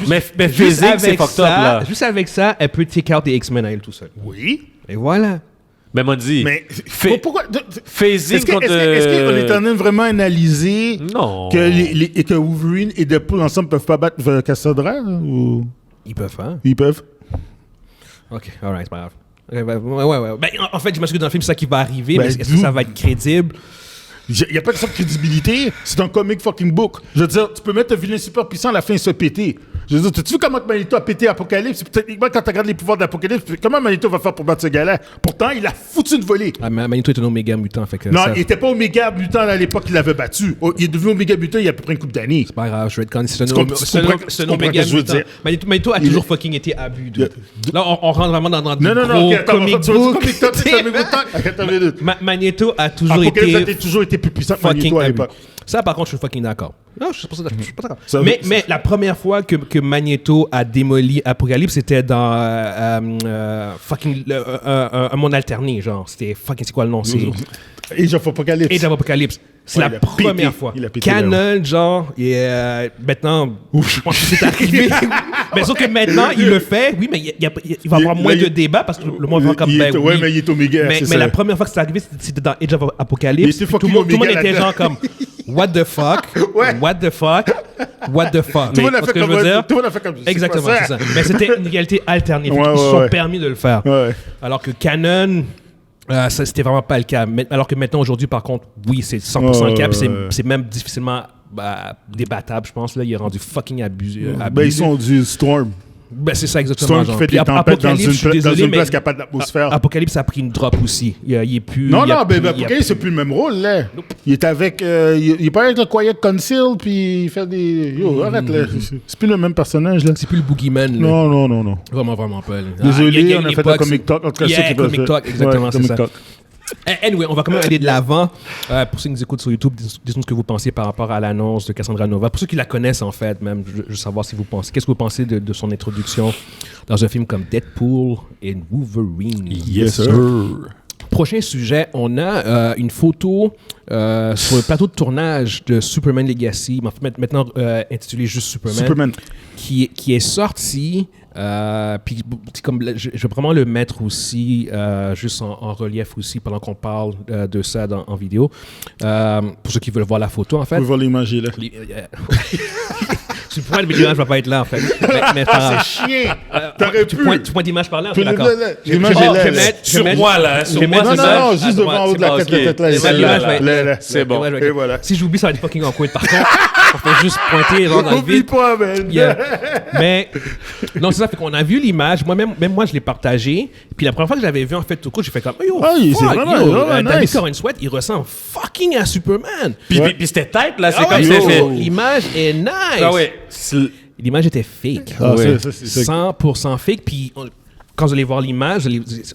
Mais phasing, c'est fucked up, là. Juste avec ça, elle peut take out des X-Men à elle tout seul. Oui. Et voilà. Mais on dit... Mais pourquoi... Phasing est-ce qu'on est en train de vraiment analyser que Wolverine et Deadpool ensemble peuvent pas battre Cassandra? Ou... Ils peuvent, hein? Ils peuvent. OK, alright, c'est pas grave. Ouais. Ben, en fait, j'imagine que dans le film, c'est ça qui va arriver, mais est-ce que ça va être crédible? Il n'y a pas de sorte de crédibilité. C'est un comic fucking book. Je veux dire, tu peux mettre un vilain super puissant, à la fin, il se fait péter. Je veux dire, tu vu comment Magneto a pété Apocalypse? Techniquement, quand tu regardes les pouvoirs d'Apocalypse, comment Magneto va faire pour battre ce gars-là? Pourtant, il a foutu une volée. Ah, Magneto est un Oméga mutant. Fait que Non, ça, il n'était pas Oméga mutant à l'époque qu'il l'avait battu. Il est devenu Oméga mutant il y a à peu près une couple d'années. c'est pas grave, je vais être quand c'est un Tu comprends ce Oméga que je veux mutant. dire? Magneto a toujours fucking été abus. Là, on rentre vraiment dans du Non, gros ok, attends, comic tu veux book. comic book, c'est comic book talk? Attends une minute. Magneto a toujours Apocalypse a été toujours été plus puissant que fucking Magneto à abus. l'époque. Ça, par contre, je suis fucking d'accord. Non, je suis pas d'accord. Ça Mais veut- la première fois que Magneto a démoli Apocalypse, c'était dans fucking un monde alterné, genre. C'était fucking, c'est quoi le nom? C'est Age of Apocalypse. Age of Apocalypse. C'est Ouais, la il a pété. première fois. Il a pété Canon, genre, et maintenant, je pense que c'est arrivé. Mais sauf que maintenant, il le fait, oui, mais il va y avoir moins de débats parce que le monde va comme, ben Ouais, oui. mais il est Oméga. Mais c'est ça. la première fois que c'est arrivé, c'était dans Age of Il Apocalypse. était Puis Tout fucking le monde Oméga était là-dedans. genre comme, what the fuck? Ouais. What the fuck? What the fuck? Tout le monde Mais a ce fait que je comme veux dire, tout le monde a fait comme exactement, quoi c'est ça. Mais c'était une réalité alternative. Ouais, Ils se ouais, sont ouais. permis de le faire. Ouais. Alors que Canon, ça, c'était vraiment pas le cas. Alors que maintenant, aujourd'hui, par contre, oui, c'est 100% le cas. Puis c'est même difficilement débattable, je pense. Là, il est rendu fucking abusé. Ben, ils sont du Storm. Ben, c'est ça exactement. Storm qui genre. fait Puis des tempêtes dans Apocalypse, je suis une désolé, mais place qui n'a pas d'atmosphère. Apocalypse a pris une drop aussi. Il est plus. Non, il y a non, plus- ben, il y a Apocalypse, c'est plus le même rôle, là. Il est avec. Il est pas avec le Quiet Conceal, puis il fait des. Yo, arrête, là. C'est plus le même personnage, là. C'est plus le boogeyman. là. Non, non, non, non. Vraiment, vraiment pas. là. Désolé, Il y a on une a fait un époque, comic talk. En tout cas, Yeah, c'est ça qui comic talk, exactement, c'est ça. Anyway, on va quand même aller de l'avant. Pour ceux qui nous écoutent sur YouTube, dites-nous ce que vous pensez par rapport à l'annonce de Cassandra Nova. Pour ceux qui la connaissent, en fait, même, je veux savoir si vous pensez. Qu'est-ce que vous pensez de son introduction dans un film comme Deadpool et Wolverine? Yes, sir. Prochain sujet, on a une photo sur le plateau de tournage de Superman Legacy, maintenant intitulé juste Superman. qui est sorti. Puis comme je vais vraiment le mettre aussi juste en relief aussi pendant qu'on parle de ça en vidéo. Pour ceux qui veulent voir la photo, en fait. Vous pouvez voir l'image, là. Tu pointes, mais l'image va pas être là, en fait. Mais Ah, c'est chien! T'aurais pu. Tu pointes l'image par là, Tu d'accord. L'image Oh, est je là. vais là. mettre- Sur moi, là. Sur je vais moi, mettre Non, c'est non, ça? non, juste devant en haut de la tête, la tête, là. Celle-là, Là, là. là. C'est bon. Et voilà. Si j'oublie, ça va être fucking awkward. Par contre, on fait juste pointer genre, dans le Oublie vide. pas, man. Yeah. Mais non, c'est ça, fait qu'on a vu l'image. Même moi, je l'ai partagé. Puis la première fois que j'avais vu en fait tout court, j'ai fait comme yo, Ah, c'est fuck, vraiment- yo, vraiment David nice. Corn Sweat, il ressemble fucking à Superman. Puis, Ouais. puis c'était tête, là. C'est Ah comme ouais, ça. yo. fait- l'image est nice. Ah ouais. L'image était fake. Ah, Ouais. ça, c'est 100% fake. Puis quand vous allez voir l'image,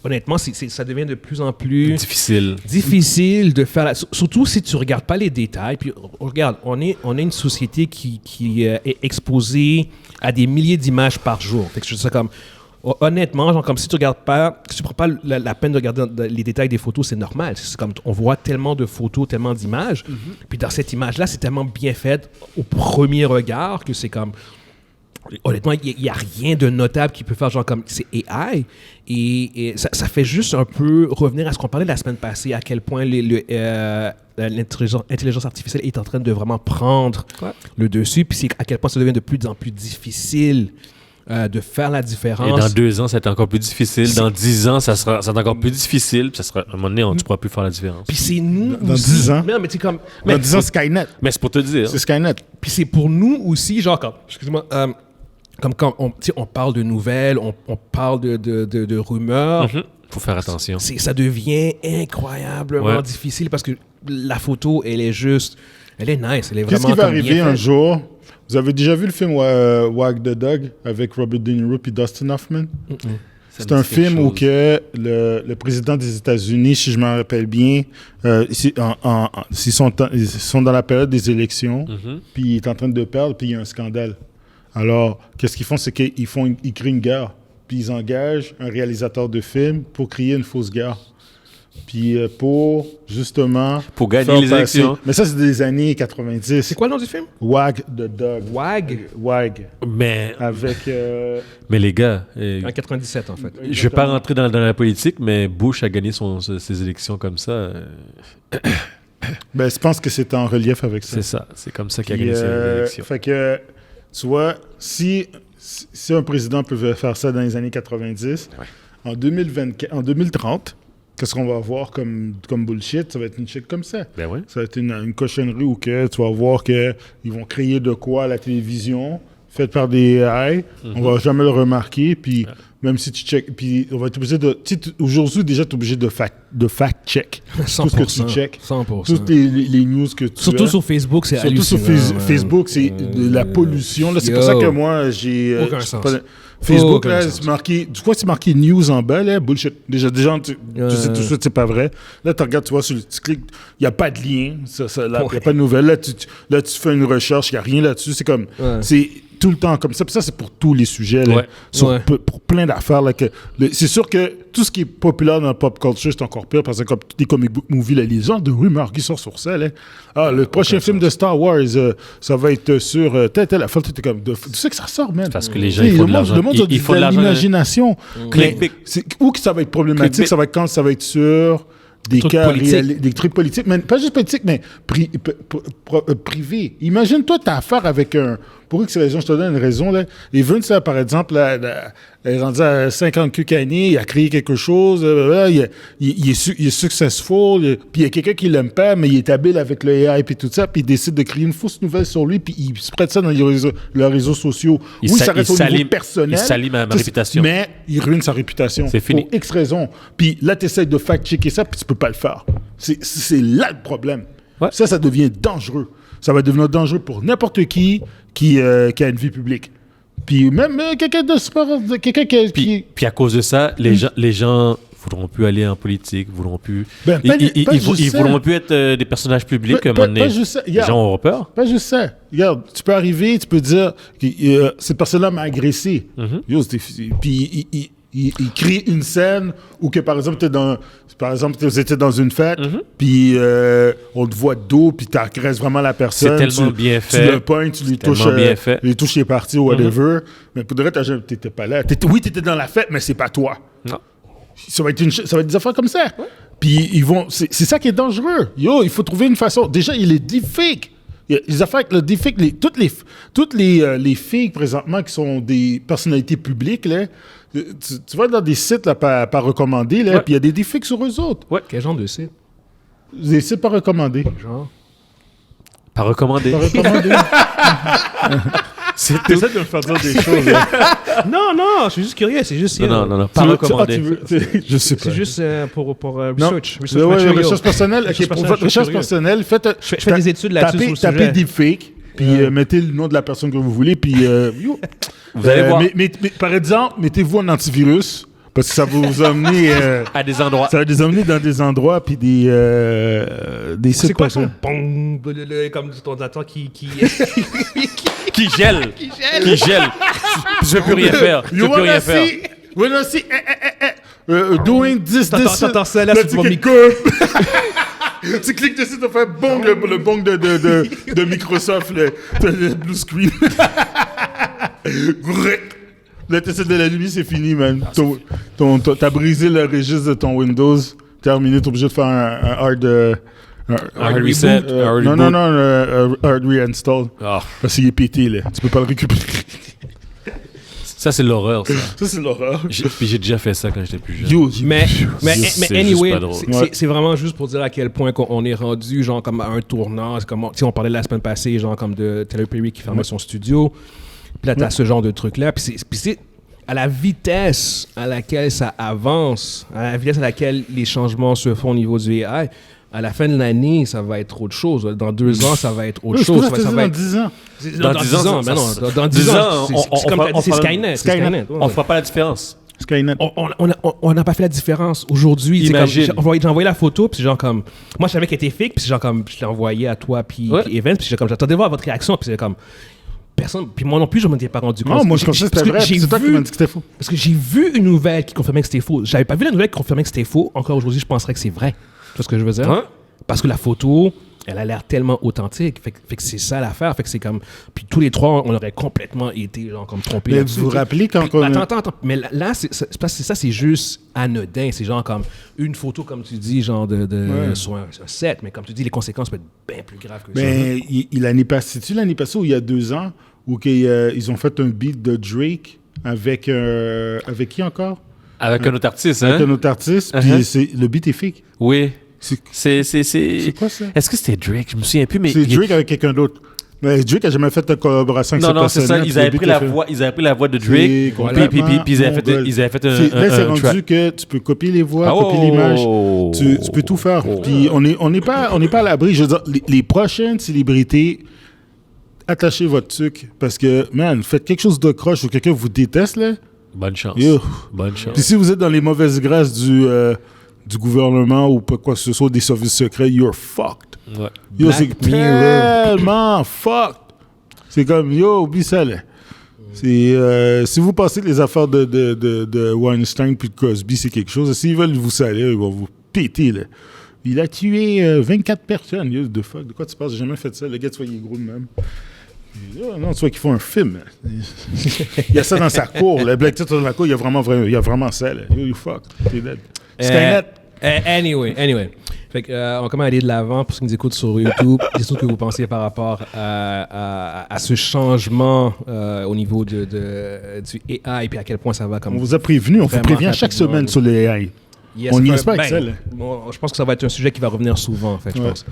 honnêtement, ça devient de plus en plus difficile de faire surtout si tu regardes pas les détails. Puis regarde, on est une société qui est exposée à des milliers d'images par jour. Fait que je dis ça comme honnêtement, genre comme si tu regardes pas, si tu prends pas la peine de regarder les détails des photos, c'est normal. C'est comme on voit tellement de photos, tellement d'images. Puis dans cette image-là, c'est tellement bien fait au premier regard que c'est comme honnêtement, il n'y a rien de notable qui peut faire genre comme c'est AI et ça fait juste un peu revenir à ce qu'on parlait la semaine passée, à quel point l'intelligence artificielle est en train de vraiment prendre le dessus, puis c'est à quel point ça devient de plus en plus difficile de faire la différence. Et dans 2 ans, ça va être encore plus difficile. Dans 10 ans, ça sera encore plus difficile. Puis ça sera, à un moment donné, tu ne pourras plus faire la différence. Puis c'est nous Dans aussi. 10 ans. Mais non, mais c'est comme. Dans 10 ans, Skynet. Mais c'est pour te dire. C'est Skynet. Puis c'est pour nous aussi, genre, excuse-moi, comme quand on parle de nouvelles, on parle de rumeurs, Faut faire attention. ça devient incroyablement difficile parce que la photo, elle est juste, elle est nice, elle est Qu'est-ce vraiment qui va comme arriver bien un faite. jour? Vous avez déjà vu le film Wag the Dog avec Robert De Niro et Dustin Hoffman? C'est un film où que le président des États-Unis, si je me rappelle bien, ils sont dans la période des élections, puis il est en train de perdre, puis il y a un scandale. Alors, qu'est-ce qu'ils font? C'est qu'ils créent une guerre, puis ils engagent un réalisateur de film pour créer une fausse guerre. Puis pour, justement... Pour gagner faire les passer- élections. Mais ça, c'est des années 90. C'est quoi le nom du film? Wag the Dog. WAG? Wag. Mais Avec... les gars, En 97, en fait. je vais pas rentrer dans la politique, mais Bush a gagné ses élections comme ça. ben, je pense que c'est en relief avec ça. C'est ça. C'est comme ça qu'il a Puis, gagné ses élections. fait que, tu vois, si un président pouvait faire ça dans les années 90, en 2030, qu'est-ce qu'on va voir comme bullshit? Ça va être une shit comme ça. Ben ouais. Ça va être une cochonnerie où que tu vas voir qu'ils vont créer de quoi à la télévision, fait par des AI, on va jamais le remarquer, puis même si tu check, puis on va être obligé de... Aujourd'hui, déjà, tu es obligé de fact-check tout ce que tu check. 100%. Toutes les news que tu Surtout as. sur Facebook, c'est Surtout sur hallucinant. Facebook, c'est de la pollution. Là, c'est pour ça que moi, j'ai... Aucun sens. Facebook, Aucun là, sens. c'est marqué... Tu vois, c'est marqué news en bas, là, bullshit. Déjà, tu sais tout de suite, c'est pas vrai. Là, tu regardes, tu vois, tu cliques, il n'y a pas de lien. Il n'y a pas de nouvelles. Là, tu fais une recherche, il n'y a rien là-dessus. C'est comme... C'est tout le temps comme ça. Puis ça, c'est pour tous les sujets, là, pour plein d'affaires. Là, c'est sûr que tout ce qui est populaire dans la pop culture, c'est encore pire, parce que comme tous les comic book movies, là, les gens de rumeurs qui sortent sur ça, là. Ah, le prochain film de Star Wars, ça va être sur telle affaire. Tu sais que ça sort, man. Parce que les gens, il faut de l'argent. Le monde a de l'imagination. Clickbait. Où que ça va être problématique, Clickbait. ça va être quand ça va être sur... Des trucs politiques, mais pas juste politiques, mais privés. Imagine-toi, tu as affaire avec un... Pour X raison, je te donne une raison. Là. Et Vince, là, par exemple, elle est rendue à 50 quelques années, il a créé quelque chose, il est successful, puis il y a quelqu'un qui l'aime pas, mais il est habile avec le AI et tout ça, puis il décide de créer une fausse nouvelle sur lui, puis il se prête ça dans les réseaux sociaux. Ça reste au niveau personnel. Il salit ma réputation. Mais il ruine sa réputation. C'est fini. Pour X raisons. Puis là, tu essaies de fact-checker ça, puis tu peux pas le faire. C'est là le problème. Ouais. Ça devient dangereux. Ça va devenir dangereux pour n'importe qui a une vie publique. Puis même quelqu'un de sport, quelqu'un qui... Puis à cause de ça, les gens voudront plus aller en politique, voudront plus... Ils voudront plus être des personnages publics. Pas juste ça. Les gens auront peur. Pas juste ça. Regarde, tu peux arriver, tu peux dire cette personne-là m'a agressé. Puis il crée une scène où que, par exemple, vous étiez dans une fête, puis on te voit de dos, puis tu agresses vraiment la personne. C'est tellement bien fait. Tu le pognes, tu lui touches les parties ou whatever. Mais pour de vrai, t'étais pas là. Oui, t'étais dans la fête, mais c'est pas toi. Non. Ça va être des affaires comme ça. Ouais. Puis c'est ça qui est dangereux. Il faut trouver une façon. Déjà, il est deepfake. Les affaires avec le deepfake, toutes les fakes présentement qui sont des personnalités publiques, là, tu vas dans des sites là, pas recommandés, là, puis il y a des deepfakes sur eux autres. Ouais. Quel genre de site? Des sites pas recommandés. Genre? Pas recommandé. Pas recommandés. T'essaies de me faire dire des choses. Là. Non, je suis juste curieux. C'est juste... Non. Pas recommandé. Je sais pas. C'est juste pour research. Recherche personnelle. Pour votre recherche personnelle, je fais des études là-dessus sur le sujet. Tapez deepfake, puis mettez le nom de la personne que vous voulez, puis... Vous allez voir. Mais par exemple, mettez-vous un antivirus, parce que ça va vous emmener... à des endroits. Ça va vous emmener dans des endroits, puis des sites... C'est quoi son bong, comme ton ordinateur qui gèle. Qui gèle. Je peux plus rien faire. Wanna see doing this. T'entends ça là, c'est pour micro. Tu cliques dessus, tu fais bong, le bong de Microsoft, le blue screen. Là, t'essaies de l'allumer, c'est fini, man. T'as brisé le registre de ton Windows. Terminé, t'es obligé de faire un hard reset. Non, hard reinstall. Oh. Parce qu'il est pété, là. Tu peux pas le récupérer. Ça, c'est l'horreur, ça. Ça, c'est l'horreur. Puis j'ai déjà fait ça quand j'étais plus jeune. Mais anyway, juste pas drôle. c'est vraiment juste pour dire à quel point on est rendu, genre, comme à un tournant. C'est comme, on parlait la semaine passée, genre, comme de Tyler Perry qui fermait son studio. Puis là, t'as ce genre de truc-là. Puis c'est à la vitesse à laquelle ça avance, à la vitesse à laquelle les changements se font au niveau du AI, à la fin de l'année, ça va être autre chose. Dans 2 ans, ça va être autre chose. Ça va être... 10 ans. Dans 10 ans, ben non. Dans 10 ans, c'est Skynet. On fera pas la différence. Skynet. On n'a pas fait la différence aujourd'hui. Imagine. J'ai envoyé la photo, puis c'est genre comme... Moi, je savais qu'elle était fake, puis c'est genre comme... Je l'ai envoyé à toi, puis Evans, puis j'attendais voir votre réaction, puis c'est comme... Personne, puis moi non plus, je ne m'en étais pas rendu compte. Non, moi je pensais que c'était vrai, c'est toi qui m'as dit que c'était faux. Parce que j'ai vu une nouvelle qui confirmait que c'était faux. J'avais pas vu la nouvelle qui confirmait que c'était faux. Encore aujourd'hui, je penserais que c'est vrai. Tu vois ce que je veux dire? Hein? Parce que la photo, elle a l'air tellement authentique. Fait que c'est ça l'affaire. Fait que c'est comme... Puis tous les trois, on aurait complètement été genre, comme trompés. Mais vous vous rappelez quand on... Attends. Mais là, c'est juste anodin. C'est genre comme une photo, comme tu dis, genre sur un set. Mais comme tu dis, les conséquences peuvent être bien plus graves que ça. Mais l'année passée, c'est-tu l'année passée ou il y a 2 ans, où ils ont fait un beat de Drake avec qui encore? Avec un autre artiste, Avec un autre artiste, puis le beat est fake. Oui. C'est quoi ça? Est-ce que c'était Drake? Je me souviens plus, mais... C'est Drake avec quelqu'un d'autre. Mais Drake a jamais fait de collaboration avec cette personne. Non, c'est ça. Ils avaient pris la voix de Drake, puis ils avaient fait un là, c'est rendu que tu peux copier les voix, copier l'image. Tu peux tout faire. Puis on n'est pas à l'abri. Je veux dire, les prochaines célébrités, attachez votre truc. Parce que, man, faites quelque chose de croche ou quelqu'un vous déteste, là. Bonne chance. Bonne chance. Puis si vous êtes dans les mauvaises grâces du gouvernement ou quoi que ce soit, des services secrets, you're fucked. Ouais. Yo, c'est tellement fucked. C'est comme, yo, oublie ça, là. Si vous passez les affaires de Weinstein puis de Cosby, c'est quelque chose. S'ils veulent vous salir, ils vont vous péter, là. Il a tué 24 personnes. Yo, de fuck, de quoi tu penses? J'ai jamais fait ça. Le gars, tu vois, il est gros de même. Non, tu vois qu'ils font un film. Il y a ça dans sa cour. Le Black Titre dans la cour, il y a vraiment ça, là. Yo, you fuck. T'es dead. Skynet. Anyway. Fait on commence à aller de l'avant pour ceux qui nous écoutent sur YouTube. Qu'est-ce que vous pensez par rapport à ce changement au niveau du AI et puis à quel point ça va comme... On vous a prévenu, on vous prévient chaque semaine sur le AI. Yes, on n'y est pas avec ça. Je pense que ça va être un sujet qui va revenir souvent, en fait, je pense.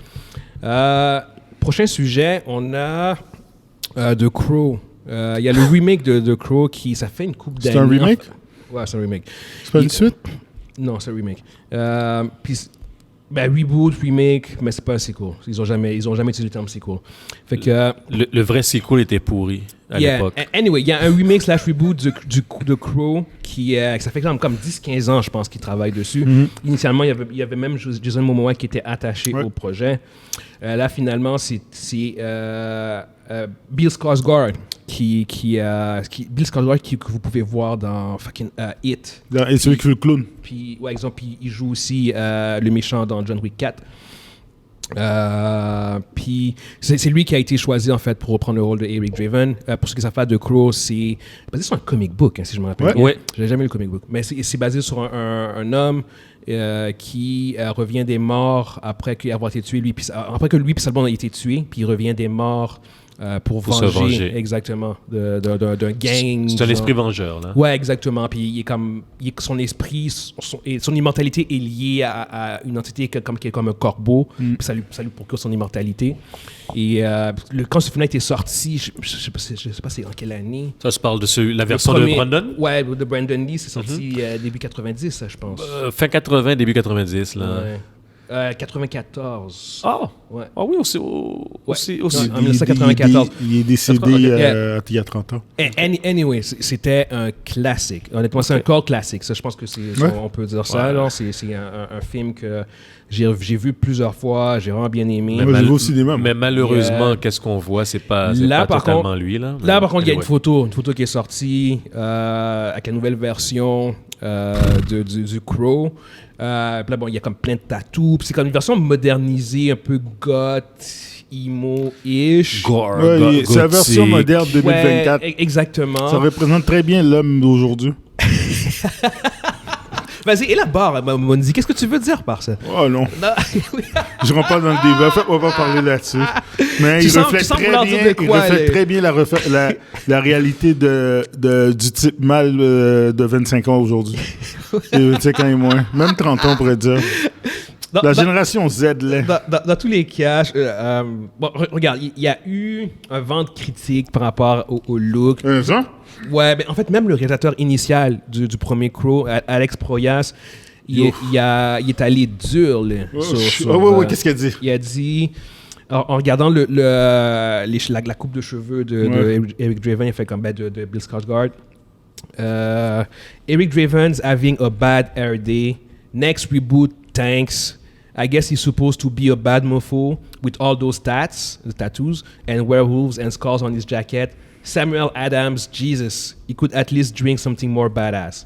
Prochain sujet, on a The Crow. Il y a le remake de The Crow ça fait une couple d'années. C'est un remake? Ouais, c'est un remake. C'est pas une suite? Non, c'est un remake. Puis, reboot, remake, mais c'est pas un sequel. Ils ont jamais utilisé le terme sequel. Fait que... Le vrai sequel était pourri à l'époque. Anyway, il y a un remake / reboot de Crow ça fait comme 10-15 ans, je pense, qu'ils travaillent dessus. Initialement, il y avait même Jason Momoa qui était attaché au projet. Là, finalement, c'est Bill Skarsgård Bill Skarsgård que vous pouvez voir dans fucking It. Et celui qui fait le clown. Puis, exemple, il joue aussi le méchant dans John Wick 4. Puis c'est lui qui a été choisi en fait pour reprendre le rôle de Eric Draven. Pour ce qui s'appelle The Crow, c'est basé sur un comic book, si je me rappelle bien. Ouais. J'ai jamais lu le comic book, mais c'est basé sur un homme qui revient des morts après qu'il ait été tué, après que lui puis sa blonde a été tué, puis il revient des morts pour se venger. Exactement, d'un gang. C'est un esprit vengeur, là. Ouais, exactement. Puis son esprit, son immortalité est liée à une entité qui est comme un corbeau. Puis ça lui procure son immortalité. Et quand ce film a été sorti, je sais pas c'est en quelle année. Ça se parle de la version de Brandon? Ouais, de Brandon Lee, c'est sorti début 90, je pense. Fin 80, début 90, là. Ouais. 94. Ouais. Ah oui, aussi. En 1994. Il est décédé il y a 30 ans. Anyway, c'était un classique. Honnêtement, c'est un core classique. Ça, je pense que on peut dire ça. Ouais. C'est un film que j'ai vu plusieurs fois. J'ai vraiment bien aimé. Mais malheureusement, qu'est-ce qu'on voit, c'est pas totalement lui. Là par contre, il y a une photo qui est sortie avec la nouvelle version du Crow. Puis là, il y a comme plein de tatous. C'est comme une version modernisée, un peu goth, emo-ish. C'est la version moderne 2024. Ouais, exactement. Ça représente très bien l'homme d'aujourd'hui. Vas-y, élabore, Monzi. Qu'est-ce que tu veux dire par ça? Oh non. Je rentre pas dans le débat. En fait, on va pas parler là-dessus. Mais il reflète très bien la réalité du type mâle de 25 ans aujourd'hui. 25 ans et moins. Même 30 ans, on pourrait dire. La génération Z, là. Dans tous les cas, regarde, il y a eu un vent de critique par rapport au look. Ça? Ouais, mais en fait, même le réalisateur initial du premier Crow, Alex Proyas, il est allé dur. Là, qu'est-ce qu'il a dit? Il a dit, en regardant la coupe de cheveux de Eric Draven, il fait comme de Bill Skarsgård. Eric Draven's having a bad hair day. Next reboot, thanks. I guess he's supposed to be a bad mofo with all those tattoos, and werewolves and skulls on his jacket. Samuel Adams, Jesus, he could at least drink something more badass.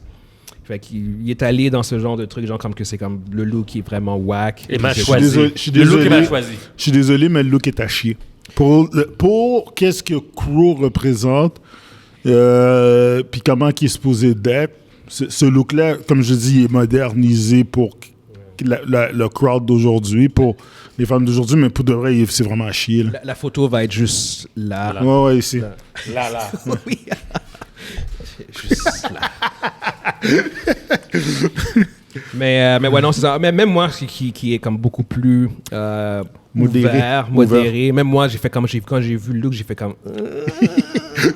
Fait qu'il est allé dans ce genre de truc, genre comme que c'est comme le look qui est vraiment whack. Et mal choisi. Le look est mal choisi. Je suis désolé, mais le look est à chier. Pour qu'est-ce que Crow représente, puis comment il est supposé d'être, ce look-là, comme je dis, est modernisé pour le crowd d'aujourd'hui, pour les femmes d'aujourd'hui, mais pour de vrai, c'est vraiment à chier. La photo va être juste là. Ouais, ici. Là. Oui. Juste là. Mais ouais, non, c'est ça. Mais même moi, qui est comme beaucoup plus modéré. Même moi, j'ai fait comme quand j'ai vu Luke, j'ai fait comme.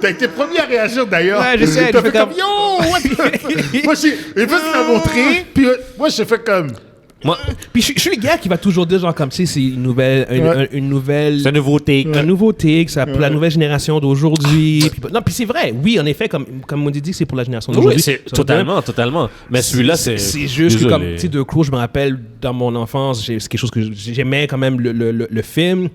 T'as été premier à réagir d'ailleurs. Ouais, je sais. T'as fait comme yo, what the... Moi, il l'a montré, puis moi, j'ai fait comme. Puis je suis le gars qui va toujours dire genre comme tu sais c'est une nouvelle C'est un nouveau take. Un nouveau take, c'est pour la nouvelle génération d'aujourd'hui. Non, puis c'est vrai, oui, en effet, comme on dit, c'est pour la génération d'aujourd'hui. Oui, c'est totalement. Mais celui-là, c'est... C'est juste que comme, tu sais, The Crow, je me rappelle, dans mon enfance, c'est quelque chose que j'aimais quand même le film.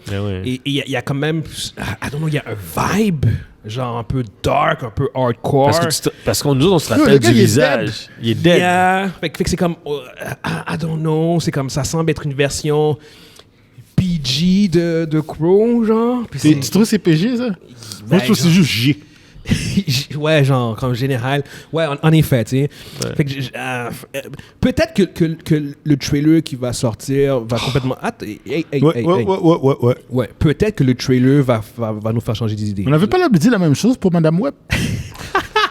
Et il y a quand même, I don't know, il y a un vibe, genre un peu dark, un peu hardcore. Parce qu'on nous on se rappelle du visage. Il est dead. Yeah. Fait que c'est comme, I don't know, c'est comme, ça semble être une version PG de Crow, genre. Tu trouves que c'est PG, ça? Moi, je trouve que c'est juste G. Ouais, genre, comme général. Ouais, en effet, tu sais. Ouais. Fait que peut-être que le trailer qui va sortir va complètement... Ouais, peut-être que le trailer va nous faire changer d'idée. On n'avait pas dit la même chose pour Madame Web.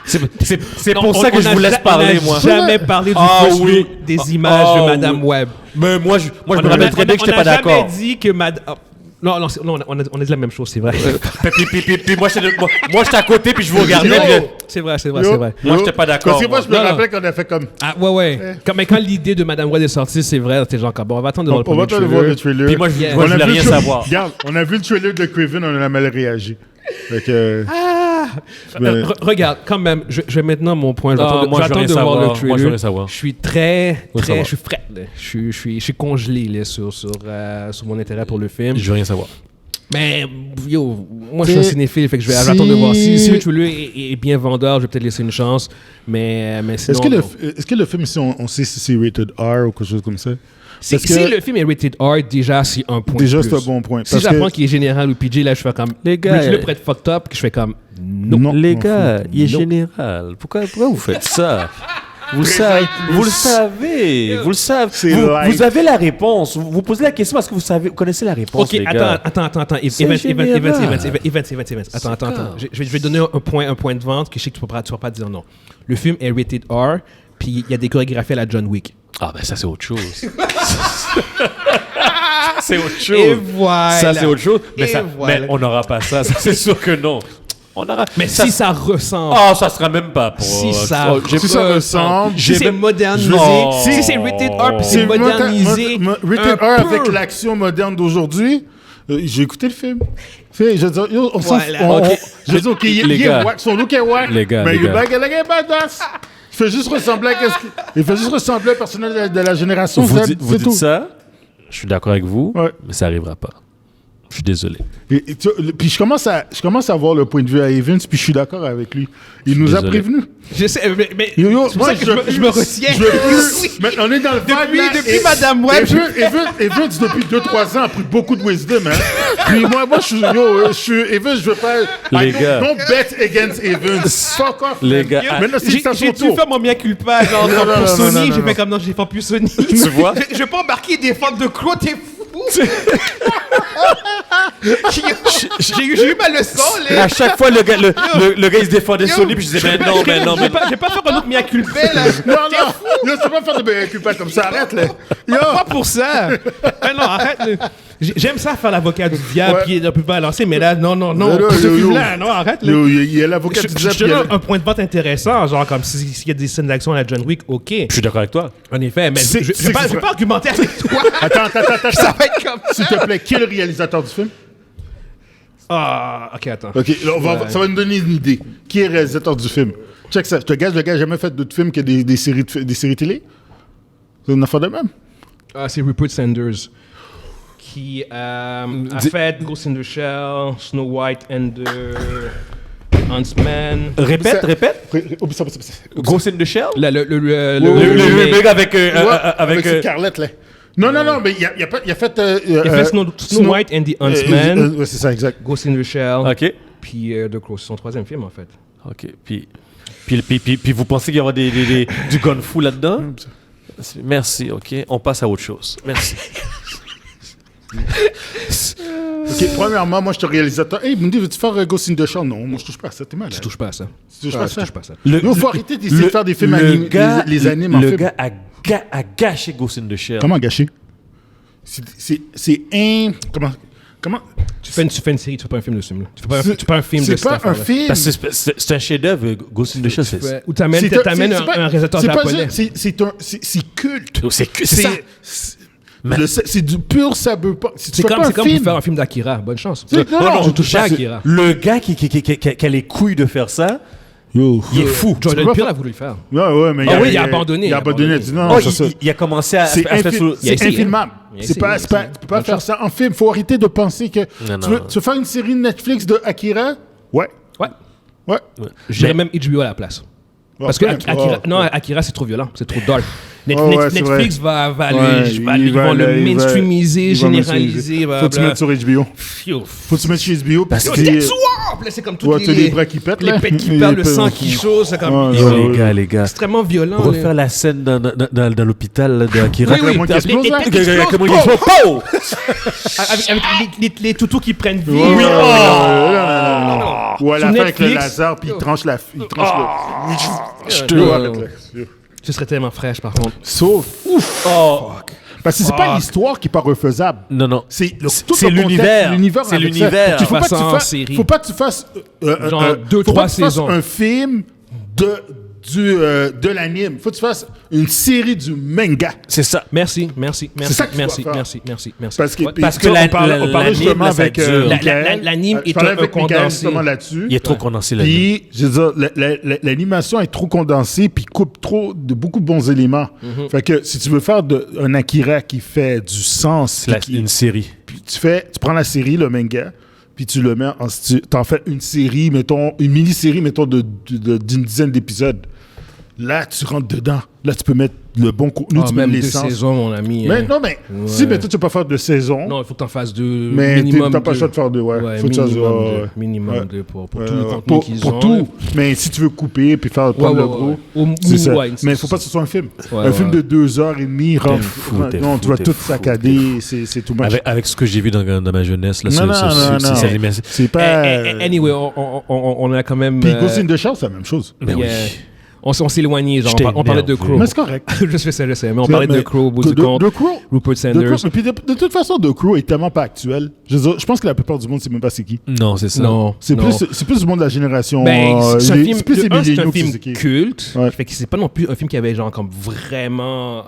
C'est pour ça que je vous laisse parler, moi. On n'a jamais parlé du des images de Madame Web. Mais moi, je me rappelle très bien que je n'étais pas d'accord. On n'a jamais dit que Madame... Non, on a dit la même chose, c'est vrai. Puis moi, j'étais à côté, puis je vous regardais. C'est vrai. Moi, j'étais pas d'accord. Parce que moi, je me rappelle qu'on a fait comme... Ah, ouais. Mais quand l'idée de Madame Web est sortie, c'est vrai, c'était genre, bon, on va attendre de voir le trailer. Puis moi, je voulais rien savoir. Regarde, on a vu le trailer de Craven, on a mal réagi. Regarde, quand même, je vais maintenant mon point. J'attends de voir le trailer. Moi, je veux rien savoir. Je suis je suis frais. Je suis congelé là, sur mon intérêt pour le film. Je veux rien savoir. Mais yo, moi je suis un cinéphile, fait que j'attends de voir. Si le trailer est bien vendeur, je vais peut-être laisser une chance. Mais sinon. Est-ce que le film, si on sait si c'est rated R ou quelque chose comme ça? Si le film est rated R, déjà c'est un point. Déjà c'est un bon point. Si j'apprends qu'il est général ou PG, là je fais comme. Les gars. Je le prête fucked up, que je fais comme. Non. Les gars, il est général. Pourquoi vous faites ça? Vous le savez. Vous avez la réponse. Vous posez la question parce que vous connaissez la réponse. Ok, attends. Attends. Je vais donner un point de vente que je sais que tu ne pourras pas dire non. Le film est rated R, puis il y a des chorégraphies à la John Wick. Ah, ben ça, c'est autre chose. C'est autre chose. Et voilà. Ça, c'est autre chose. Mais on n'aura pas ça. Ça, c'est sûr que non. Mais si ça ressemble. Ah, ça sera même pas pour. Si ça ressemble. Si c'est modernisé. Si c'est rated R, puis c'est modernisé. Rated R avec l'action moderne d'aujourd'hui. J'ai écouté le film. Je veux dire, je veux dire, il est wack. Son look est wack. Les gars. Mais il est badass. Il fait juste ressembler au personnage de la génération. Vous dites ça, je suis d'accord avec vous, mais ça n'arrivera pas. Je suis désolé. Puis je commence à voir le point de vue à Evans, puis je suis d'accord avec lui. Il nous a prévenus. Je sais, mais c'est pour ça que je me retiens. Mais on est dans le vibe depuis Madame Web. Evans, depuis 2-3 ans, a pris beaucoup de wisdom. Hein? Puis moi, je suis Evans, je veux pas... Les gars. Don't bet against Evans. Fuck off. Les gars. Maintenant, j'ai dû faire mon mea culpa, genre pour Sony. J'ai fait comme non, je défends plus Sony. Tu vois? Je vais pas embarquer des fans de Crow, t'es fou. J'ai eu ma leçon là. À chaque fois le gars il se défendait Sony puis je disais mais non. Je vais pas faire un autre mea culpa là. Non, tu peux pas faire de mea culpa comme ça, arrête là. Pas pour ça. Non, arrête là. J'aime ça faire l'avocat du diable puis un peu balancer, mais là non pour ce film là, non, arrête là. Il y a l'avocat du diable. Je te donne un point de vente intéressant, genre comme s'il y a des scènes d'action à la John Wick, ok. Je suis d'accord avec toi. En effet, mais je vais pas argumenter avec toi. Attends. Ça va être comme ça. S'il te plaît, qui est le réalisateur du film? Ah, ok, attends. Ok, ça va nous donner une idée. Qui est le réalisateur du film? Check ça. Le gars n'a jamais fait d'autres films que des séries télé? C'est une affaire de même? C'est Rupert Sanders qui a fait Ghost in the Shell, Snow White and the Huntsman. Répète. Ghost in the Shell? Le mec avec Scarlett, là. Non, mais il a fait... il a fait Snow White and the Huntsman. Ouais, c'est ça, exact. Ghost in the Shell. OK. Puis The Crow, c'est son 3e film, en fait. OK. Puis vous pensez qu'il y aura du gun-fu là-dedans? Merci, OK. On passe à autre chose. Merci. Ok, premièrement, moi, je suis réalisateur. Hey, il me dit, veux-tu faire Ghost in the Shell? Non, moi, je touche pas à ça. T'es malade. Tu touches pas à ça. Tu touches pas à ça. Tu touches pas à ça. Il faut arrêter d'essayer de faire des films animés, les animes en film. Le gars a gâché Ghost in the Shell. Comment gâcher? C'est un... Comment? Tu fais une série, tu fais pas un film de ce film-là. Tu fais pas un film de C'est pas un film. Parce que c'est un chef-d'œuvre, Ghost in the Shell. Ou t'amènes un réalisateur japonais. C'est culte. C'est ça. C'est du pur cyberpunk. C'est comme pour faire un film d'Akira. Bonne chance. Non, je touche pas à Akira. Le gars qui a les couilles de faire ça, il est fou. Jordan Peele a voulu le faire. Ouais, mais il a abandonné. Il a abandonné. Il a commencé à c'est faire... C'est infilmable. Tu peux pas faire ça en film. Il faut arrêter de penser que tu veux faire une série de Netflix de Akira? Ouais. J'irais même HBO à la place. Parce que Akira, c'est trop violent. C'est trop dark. Netflix va le mainstreamiser, généraliser. Faut que tu mettes sur HBO. Faut que tu mettes sur HBO parce que c'est comme tous les bras qui pètent, les pètes qui perdent, le sang qui chaud, c'est comme les gars, extrêmement violent. Refaire la scène dans l'hôpital de Akira. Oui, avec les toutous qui prennent vie. Ou à la fin avec le laser puis il tranche le. Je te vois. Ce serait tellement fraîche, par contre. Sauf. Parce que c'est pas l'histoire qui est pas refaisable. Non. C'est l'univers. C'est l'univers. Faut pas que tu fasses genre 2-3 saisons. Un film de l'anime. Faut que tu fasses une série du manga. C'est ça. Merci. C'est ça que tu dois faire. Parce que on parle justement avec l'anime est un condensé. Il est trop condensé là. Puis, je veux dire, l'animation est trop condensée puis coupe trop de beaucoup de bons éléments. Fait que si tu veux faire un Akira qui fait du sens, une série. Puis tu prends la série, le manga, puis tu le mets t'en fais une série, mettons, une mini-série, mettons, d'une dizaine d'épisodes. Là, tu rentres dedans. Là, tu peux mettre le bon contenu, tu mets même l'essence. 2 saisons, mon ami. Si, mais toi, tu peux pas faire de saison. Non, il faut que tu en fasses 2. Mais t'as pas le choix de faire 2, faut minimum 2 pour tout le contenu qu'ils ont. Pour tout. Mais si tu veux couper puis faire prendre le gros, c'est ça. Mais il faut pas que ce soit un film. Un film de 2h30, non, tu vas tout saccader, c'est tout mal. Avec ce que j'ai vu dans ma jeunesse, là, c'est pas... Anyway, on a quand même... Puis Ghost in the Shell, c'est la même chose. Mais oui. On s'éloignait, genre, on parlait de Crow. Mais c'est correct. je sais, mais on parlait de Crow au bout du compte. Rupert Sanders. Puis de toute façon, The Crow est tellement pas actuel. Je pense que la plupart du monde ne sait même pas c'est qui. Non, c'est ça. C'est plus du monde de la génération. C'est un film culte. Fait que c'est pas non plus un film qui avait genre comme vraiment...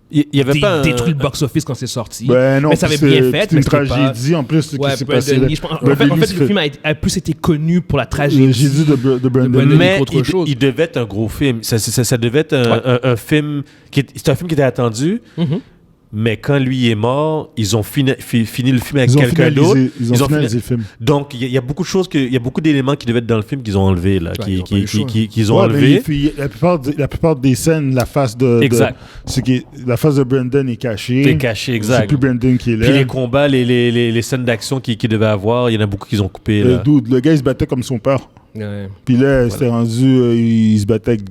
Il y avait pas détruit le box-office quand c'est sorti. Non, mais ça avait bien fait. C'est une tragédie en plus qui s'est passée. En fait, le film a plus été connu pour la tragédie. J'ai dit de Brandon Lee. Mais il devait être un gros film. Ça devait être un film... C'est un film qui était attendu. Mais quand lui est mort, ils ont fini le film avec quelqu'un d'autre. Ils ont finalisé le film. Donc, il y a beaucoup de choses, il y a beaucoup d'éléments qui devaient être dans le film qu'ils ont enlevés, là, qu'ils ont enlevés. La plupart des scènes, la face de... Exact. La face de Brandon est cachée. C'est caché, exact. C'est plus Brandon qui est là. Puis les combats, les scènes d'action qu'ils devaient avoir, il y en a beaucoup qu'ils ont coupé. Le gars, il se battait comme son père. Puis là, c'était rendu... il se battait avec...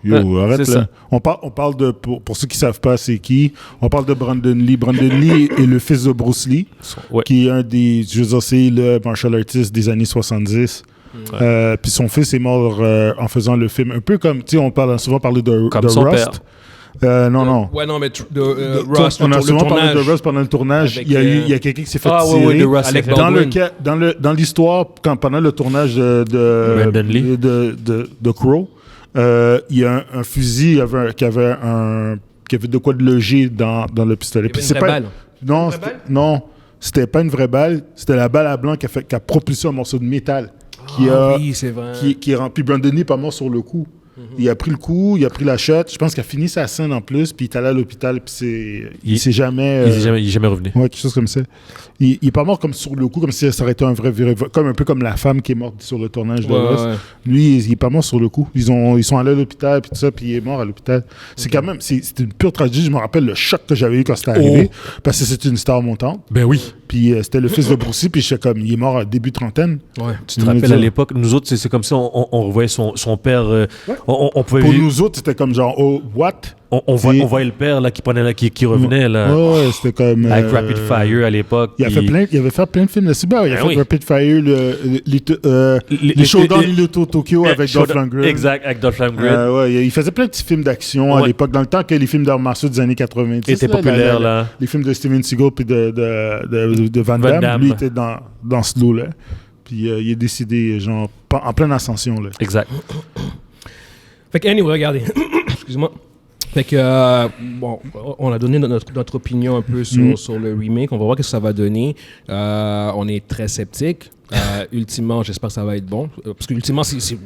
arrête là. On parle de, pour ceux qui savent pas c'est qui, on parle de Brandon Lee. Brandon Lee est le fils de Bruce Lee, qui est un des, je veux dire, c'est le martial artist des années 70. Puis son fils est mort en faisant le film. Un peu comme, tu sais, on parle souvent parlé de Rust. Non. Ouais, non, mais Rust, on a souvent parlé de Rust pendant le tournage. Il y a quelqu'un qui s'est fait tirer. Dans l'histoire, pendant le tournage de Crow, il y a un fusil qui avait de quoi de loger dans le pistolet. Puis c'est pas non, c'était pas une vraie balle, c'était la balle à blanc qui a propulsé un morceau de métal oui, c'est vrai. qui est rempli. Brandon Lee n'est pas mort sur le coup. Il a pris le coup, il a pris la shot. Je pense qu'il a fini sa scène en plus, puis il est allé à l'hôpital, puis il s'est jamais... il est jamais revenu. Ouais, quelque chose comme ça. Il est pas mort comme sur le coup, comme si ça aurait été un peu comme la femme qui est morte sur le tournage de Rust. Lui, il est pas mort sur le coup. Ils sont allés à l'hôpital, puis tout ça, puis il est mort à l'hôpital. C'est quand même... C'est une pure tragédie. Je me rappelle le choc que j'avais eu quand c'était arrivé, parce que c'est une star montante. Ben oui. Puis c'était le fils de Bruce Lee, puis j'étais comme... Il est mort à début trentaine. Ouais. Tu te rappelles à l'époque, nous autres, c'est comme ça, on revoyait son père... Pour nous autres, c'était comme genre, oh, what? On voyait le père là, qui revenait. Là, ouais, c'était comme... avec Rapid Fire à l'époque. Il avait fait plein de films de cyber. Il a fait Rapid Fire, les Showdown Little Tokyo avec Dolph Lundgren. Exact, avec Dolph Lundgren. Ouais, il faisait plein de petits films d'action à l'époque, dans le temps que les films d'arts martiaux des années 90 étaient populaires. Là. Les films de Steven Seagal et de Van Damme. Lui était dans ce lot-là. Puis il est décidé, genre, en pleine ascension. Là. Exact. Fait que, anyway, regardez. Excuse-moi. Fait que, bon, on a donné notre opinion un peu sur le remake. On va voir ce que ça va donner. On est très sceptique. Ultimement, j'espère que ça va être bon. Parce que, ultimement,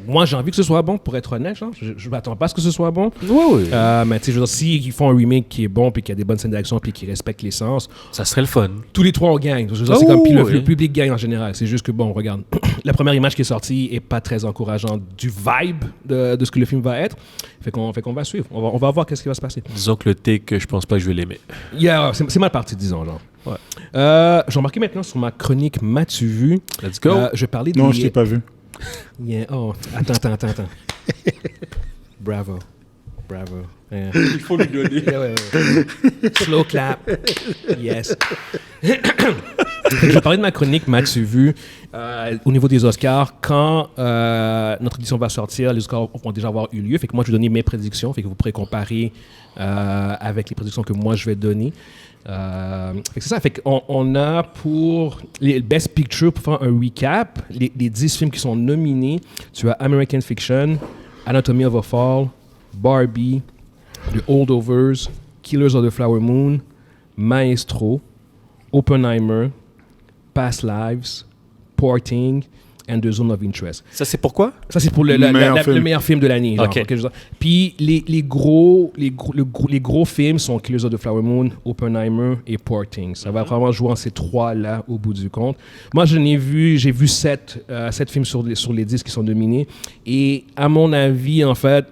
moi, j'ai envie que ce soit bon, pour être honnête. Genre. Je ne m'attends pas à ce que ce soit bon. Oui. Mais tu sais, je veux dire, s'ils font un remake qui est bon, puis qui a des bonnes scènes d'action, puis qui respecte l'essence, ça serait le fun. Tous les trois, on gagne. Je veux dire, c'est comme, puis le public gagne en général. C'est juste que, bon, regarde, la première image qui est sortie n'est pas très encourageante du vibe de ce que le film va être. Fait qu'on va suivre. On va voir qu'est-ce qui va se passer. Disons que le take, je pense pas que je vais l'aimer. C'est mal parti, disons, genre. Ouais. J'ai remarqué maintenant sur ma chronique M'as-tu vu? Let's go. Je vais parler Non, je t'ai pas vu. Yeah. Oh, attends. Bravo. Il faut lui donner. Ouais. Slow clap. Yes. Je vais parler de ma chronique M'as-tu vu? Au niveau des Oscars, quand notre édition va sortir, les Oscars vont déjà avoir eu lieu. Fait que moi, je vais donner mes prédictions. Fait que vous pourrez comparer avec les prédictions que moi, je vais donner. Fait que c'est ça. Fait qu'on a pour les Best Picture, pour faire un recap, les 10 films qui sont nominés. Tu as American Fiction, Anatomy of a Fall, Barbie, The Holdovers, Killers of the Flower Moon, Maestro, Oppenheimer, Past Lives, Poor Things and The Zone of Interest. Ça, c'est pourquoi? Ça, c'est pour le meilleur film de l'année. Genre, okay. Puis les gros films sont Killers of the Flower Moon, Oppenheimer et Poor Things. Ça va vraiment jouer en ces trois-là au bout du compte. Moi, j'ai vu 7 films sur les 10 qui sont nominés. Et à mon avis, en fait,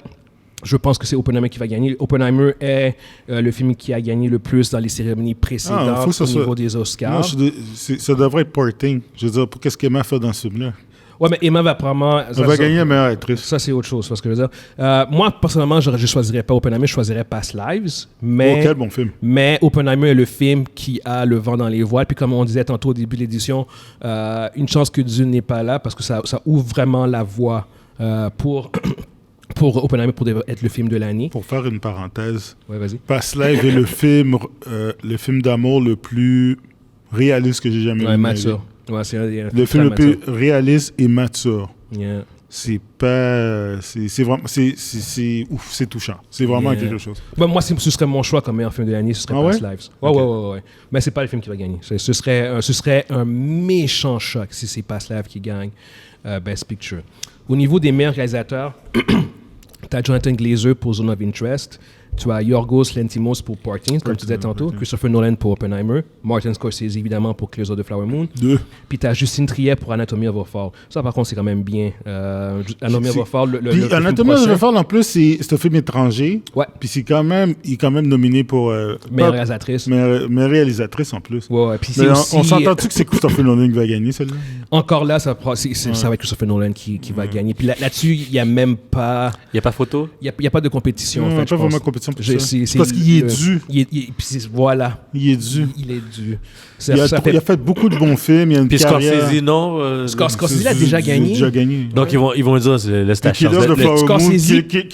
je pense que c'est Oppenheimer qui va gagner. Oppenheimer est le film qui a gagné le plus dans les cérémonies précédentes au niveau des Oscars. Non, ça devrait être Poor Things. Je veux dire, qu'est-ce qu'Emma fait dans ce film-là? Ouais, mais Emma va probablement... Elle va gagner la meilleure actrice. Ça, c'est autre chose, c'est ce que je veux dire. Moi, personnellement, je ne choisirais pas Oppenheimer, je choisirais Past Lives. Mais, quel bon film. Mais Oppenheimer est le film qui a le vent dans les voiles. Puis comme on disait tantôt au début de l'édition, une chance que Dune n'est pas là parce que ça ouvre vraiment la voie pour Oppenheimer pour être le film de l'année. Pour faire une parenthèse, ouais, vas-y. Past Lives est le film d'amour le plus réaliste que j'ai jamais vu. Mature. Ouais, le film le plus réaliste et mature. Yeah. C'est pas... C'est vraiment... C'est touchant. C'est vraiment quelque chose. Ben, moi, ce serait mon choix comme meilleur film de l'année, ce serait Past Lives. Ouais. Mais c'est pas le film qui va gagner. Ce serait un méchant choc si c'est Past Lives qui gagne Best Picture. Au niveau des meilleurs réalisateurs, tu as Jonathan Glazer pour Zone of Interest, tu as Yorgos Lanthimos pour Poor Things, comme tu disais tantôt, Christopher Nolan pour Oppenheimer, Martin Scorsese évidemment pour Killers of the Flower Moon, puis tu as Justine Triet pour Anatomy of a Fall. Ça par contre c'est quand même bien. Anatomy of a Fall, Anatomy of a Fall en plus c'est un film étranger, puis il est quand même nominé pour meilleure réalisatrice. Meilleure réalisatrice en plus. Ouais. Puis on s'entend-tu que c'est Christopher Nolan qui va gagner celle-là? Encore là, ça va être Christopher Nolan qui va gagner. Puis là-dessus, il n'y a même pas... Il n'y a pas photo? Il n'y a pas de compétition, en fait, pas vraiment compétition pour ça. C'est parce qu'il est dû. Voilà. Il est dû. Il est dû. Il a fait beaucoup de bons films. Il y a une puis carrière... Scorsese, non? Scorsese a déjà gagné. Donc, ils vont dire, laisse ta chance. Killers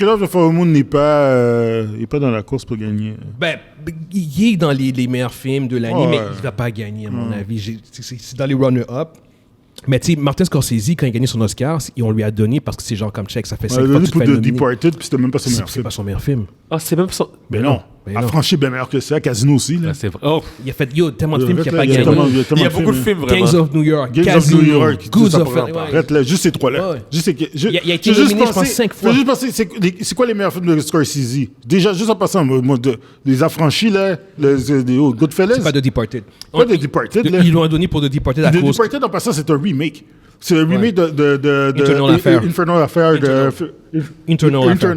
of the Flower Moon n'est pas dans la course pour gagner. Ben, il est dans les meilleurs films de l'année, mais il ne va pas gagner, à mon avis. C'est dans les runner-up. Mais tu sais, Martin Scorsese, quand il a gagné son Oscar, on lui a donné parce que c'est genre comme check, ça fait 5 fois que tu te fais nominer. Departed, puis c'était même pas son meilleur film. C'est pas son meilleur film. Ah, c'est même pas son... Ben non. Affranchi bien meilleur que ça. Casino aussi, là. C'est vrai. Oh. Il a fait tellement de films qu'il n'a pas gagné. Il y a beaucoup de films, vraiment. Gangs of New York, Casino, Goods of... Arrête là, juste ces trois-là. Il a été nominé, je pense, 5 fois. Juste penser, c'est quoi les meilleurs films de Scorsese? Déjà, juste en passant, les Affranchis, là, Goodfellas. C'est pas The Departed. Pas The Departed, là. Ils l'ont donné pour The Departed à cause... The Departed, en passant, c'est un remake. C'est un remake de Infernal Affair. Infernal Affair.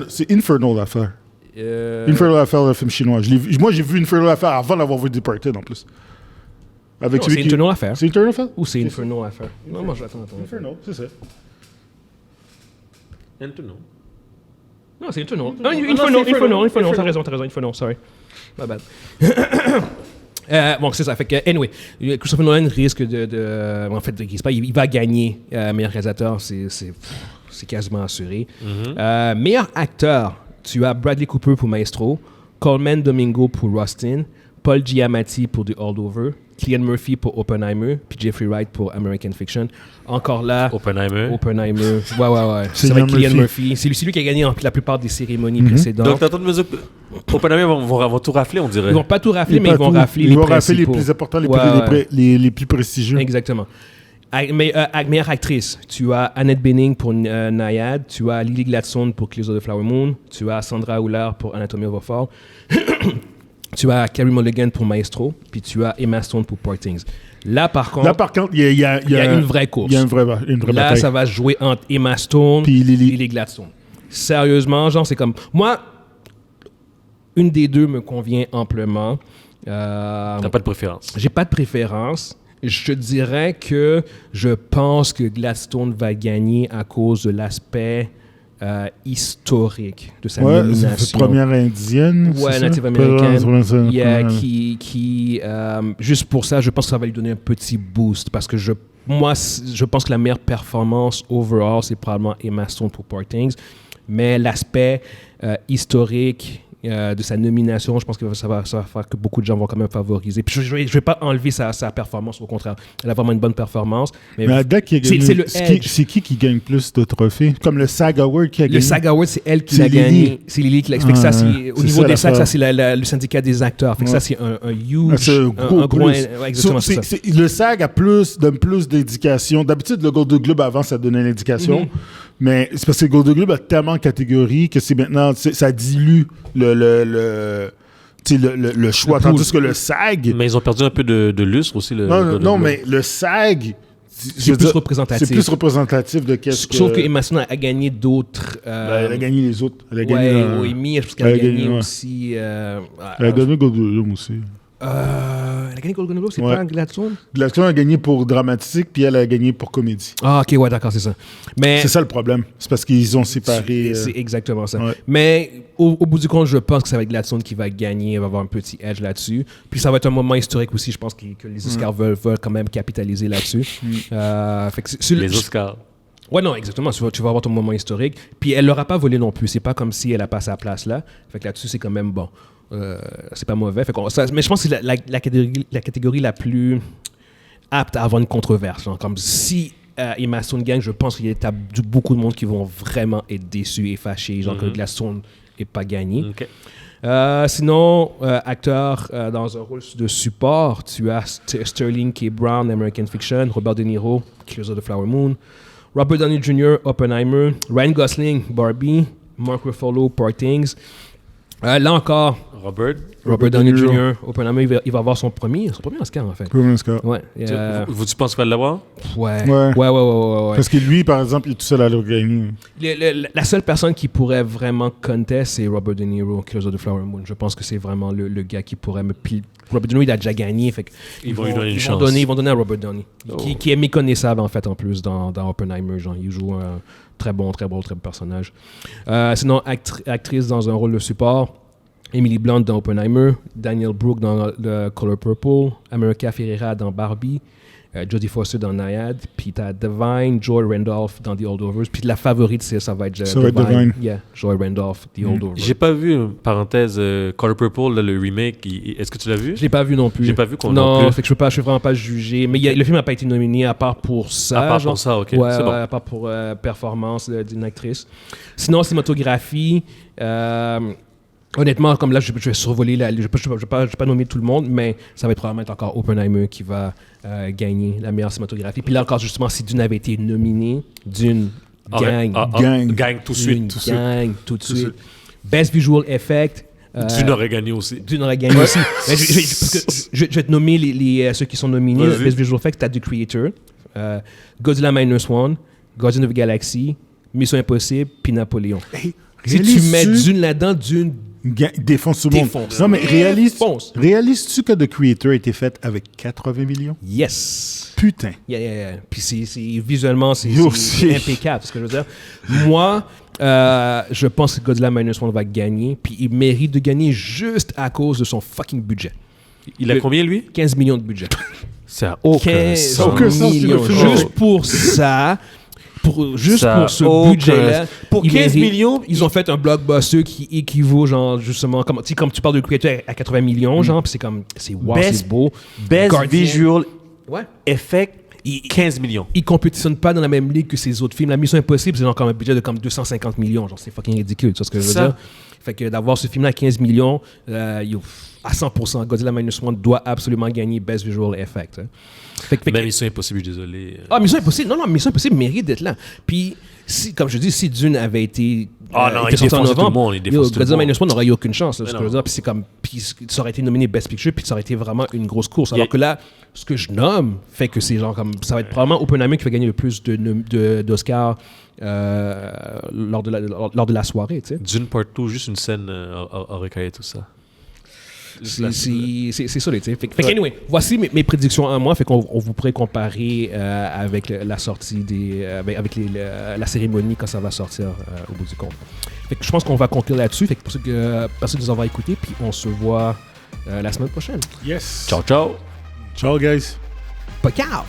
C'est Infernal Affair. Infernal Affair, le film chinois. Moi, j'ai vu Infernal Affair avant d'avoir vu Departed, en plus. C'est Infernal Affair. C'est Infernal Affair? Ou c'est Infernal Affair? Non, moi, j'attends. Infernal, c'est ça. Infernal. Non, c'est Inferno. Non, Inferno, t'as raison, Inferno, sorry. My bad. Bon, c'est ça. Fait que, anyway, Christopher Nolan risque en fait, il va gagner meilleur réalisateur, c'est quasiment assuré. Meilleur acteur, tu as Bradley Cooper pour Maestro, Coleman Domingo pour Rustin, Paul Giamatti pour The Holdover, Cillian Murphy pour Oppenheimer, puis Jeffrey Wright pour American Fiction. Encore là, Oppenheimer. Ouais. C'est vrai Cillian Murphy. C'est lui qui a gagné la plupart des cérémonies précédentes. Donc, t'entends de me dire que Oppenheimer vont tout rafler, on dirait. Ils vont pas tout rafler, mais ils vont rafler les principaux. Les plus importants, les plus prestigieux. Exactement. Meilleure actrice, tu as Annette Bening pour Nyad, tu as Lily Gladstone pour Killers of the Flower Moon, tu as Sandra Hüller pour Anatomy of a Fall, tu as Carey Mulligan pour Maestro, puis tu as Emma Stone pour Poor Things. Là, par contre, il y a une vraie course. Il y a une vraie là, bataille. Ça va se jouer entre Emma Stone et Lily Gladstone. Sérieusement, genre, c'est comme... Moi, une des deux me convient amplement. T'as pas de préférence? J'ai pas de préférence. Je dirais que je pense que Gladstone va gagner à cause de l'aspect historique de sa nomination. Première indienne. Ouais, native américaine. Juste pour ça, je pense que ça va lui donner un petit boost parce que je pense que la meilleure performance overall, c'est probablement Emma Stone pour Poor Things. Mais l'aspect historique de sa nomination, je pense que ça va faire que beaucoup de gens vont quand même favoriser. Puis je vais pas enlever sa performance, au contraire. Elle a vraiment une bonne performance. Mais c'est qui gagne plus de trophées? Comme le SAG Award qui a gagné? Le SAG Award, c'est elle qui l'a gagné. C'est Lily qui l'a gagné. Au niveau des SAG, ça, c'est le syndicat des acteurs. Fait que ça, c'est un huge... C'est un gros plus. Exactement, c'est ça. Le SAG donne plus d'indications. D'habitude, le Golden Globe, avant, ça donnait l'indication. Mais c'est parce que le Golden Globe a tellement de catégories que c'est maintenant... Ça dilue le choix. Tandis que le SAG... Mais ils ont perdu un peu de lustre aussi. Non, mais le SAG... C'est plus représentatif. C'est plus représentatif de qu'est-ce que... Sauf que Emma Stone a gagné d'autres... elle a gagné les autres. Elle a gagné... Emmy, je pense qu'elle a gagné aussi... elle a gagné Golden Globe aussi. Elle a gagné Golden Globe, c'est pas Gladstone? Gladstone a gagné pour dramatique, puis elle a gagné pour comédie. Ah, ok, ouais, d'accord, c'est ça. Mais c'est ça le problème. C'est parce qu'ils ont séparé... C'est exactement ça. Ouais. Mais au bout du compte, je pense que ça va être Gladstone qui va gagner, va avoir un petit edge là-dessus. Puis ça va être un moment historique aussi, je pense que les Oscars veulent quand même capitaliser là-dessus. Les Oscars. Ouais, non, exactement. Tu vas avoir ton moment historique. Puis elle l'aura pas volé non plus. C'est pas comme si elle a pas sa place là. Fait que là-dessus, c'est quand même bon. C'est pas mauvais. Mais je pense que c'est la catégorie la plus apte à avoir une controverse. Genre, comme si Emma Stone gagne, je pense qu'il y a beaucoup de monde qui vont vraiment être déçus et fâchés. Genre que Gladstone n'est pas gagné. Okay. Sinon, acteur dans un rôle de support, tu as Sterling K. Brown, American Fiction, Robert De Niro, Killers of the Flower Moon, Robert Downey Jr., Oppenheimer, Ryan Gosling, Barbie, Mark Ruffalo, Poor Things. Là encore, Robert Downey Jr., Oppenheimer, il va avoir son premier Oscar, en fait. Premier Oscar. Ouais. Tu penses qu'il va l'avoir? Ouais. Parce que lui, par exemple, il est tout seul à le gagner. La seule personne qui pourrait vraiment contester, c'est Robert De Niro, Killers of the Flower Moon. Je pense que c'est vraiment le gars qui pourrait me... Robert De Niro, il a déjà gagné, fait ils vont lui donner une chance. Ils vont donner à Robert Downey, qui est méconnaissable, en fait, en plus, dans Oppenheimer. Genre, il joue un très bon personnage. Sinon, actrice dans un rôle de support, Emily Blunt dans Oppenheimer, Daniel Brooke dans The Color Purple, America Ferrera dans Barbie, Jodie Foster dans Nyad, puis t'as Divine, Joy Randolph dans The Holdovers, puis la favorite, ça va être Divine. Yeah, Joy Randolph, The Holdovers. J'ai pas vu, parenthèse, Color Purple, le remake, est-ce que tu l'as vu? Je l'ai pas vu non plus. J'ai pas vu qu'on non plus. Fait que je suis vraiment pas jugé, mais le film n'a pas été nominé à part pour ça. À part pour ça, ok. Ouais, c'est bon. À part pour performance d'une actrice. Sinon, cinématographie... honnêtement, comme là, je vais survoler, je vais pas nommer tout le monde, mais ça va probablement être encore Oppenheimer qui va gagner la meilleure cinématographie. Puis là encore, justement, si Dune avait été nominé, Dune gagne tout de suite. Tout de suite. Best Visual Effect. Dune aurait gagné aussi. Mais je vais te nommer ceux qui sont nominés. Best Visual Effect, t'as The Creator, Godzilla Minus One, Guardians of the Galaxy, Mission Impossible, puis Napoléon. Hey, si tu mets Dune là-dedans, Dune défonce tout le monde. Non, mais réalises-tu que The Creator a été fait avec 80 millions? Yes. Putain. Yeah. Puis visuellement, c'est impeccable. Ce que je veux dire. Moi, je pense que Godzilla Minus One va gagner, puis il mérite de gagner juste à cause de son fucking budget. Il a combien, lui? 15 millions de budget. Ça a aucun 15 millions. Juste pour ça... Juste Ça pour ce budget-là, pour 15 millions, ils ont fait un blockbuster qui équivaut, genre, justement, comme tu parles de Creator à 80 millions, genre, puis c'est wow, c'est beau. Best visual Ouais. effect, 15 millions. Ils compétitionnent pas dans la même ligue que ces autres films. La Mission Impossible, c'est genre comme un budget de comme 250 millions. Genre, c'est fucking ridicule, tu vois ce que je veux dire? Fait que d'avoir ce film-là à 15 millions, à 100%, Godzilla Minus One doit absolument gagner Best Visual Effect. Hein. Même Mission Impossible, je suis désolé. Ah, Mission Impossible, non, Mission Impossible mérite d'être là. Puis, comme je dis, si Dune avait été sorti en novembre, Godzilla Minus One n'aurait eu aucune chance. Là, ce que je veux dire. Puis ça aurait été nominé Best Picture, puis ça aurait été vraiment une grosse course. Alors que là, ce que je nomme fait que c'est genre comme ça va être probablement Oppenheimer qui va gagner le plus d'Oscars lors de la soirée. Tu sais. Dune Part 2, juste une scène aurait créé tout ça. C'est ça, tu sais. Fait que anyway, voici mes prédictions à moi. Fait qu'on vous pourrait comparer avec la sortie avec la cérémonie quand ça va sortir au bout du compte. Fait que je pense qu'on va conclure là-dessus. Fait que pour ceux qui nous avoir écoutés, puis on se voit la semaine prochaine. Yes. Ciao, ciao. Ciao, guys. Ciao.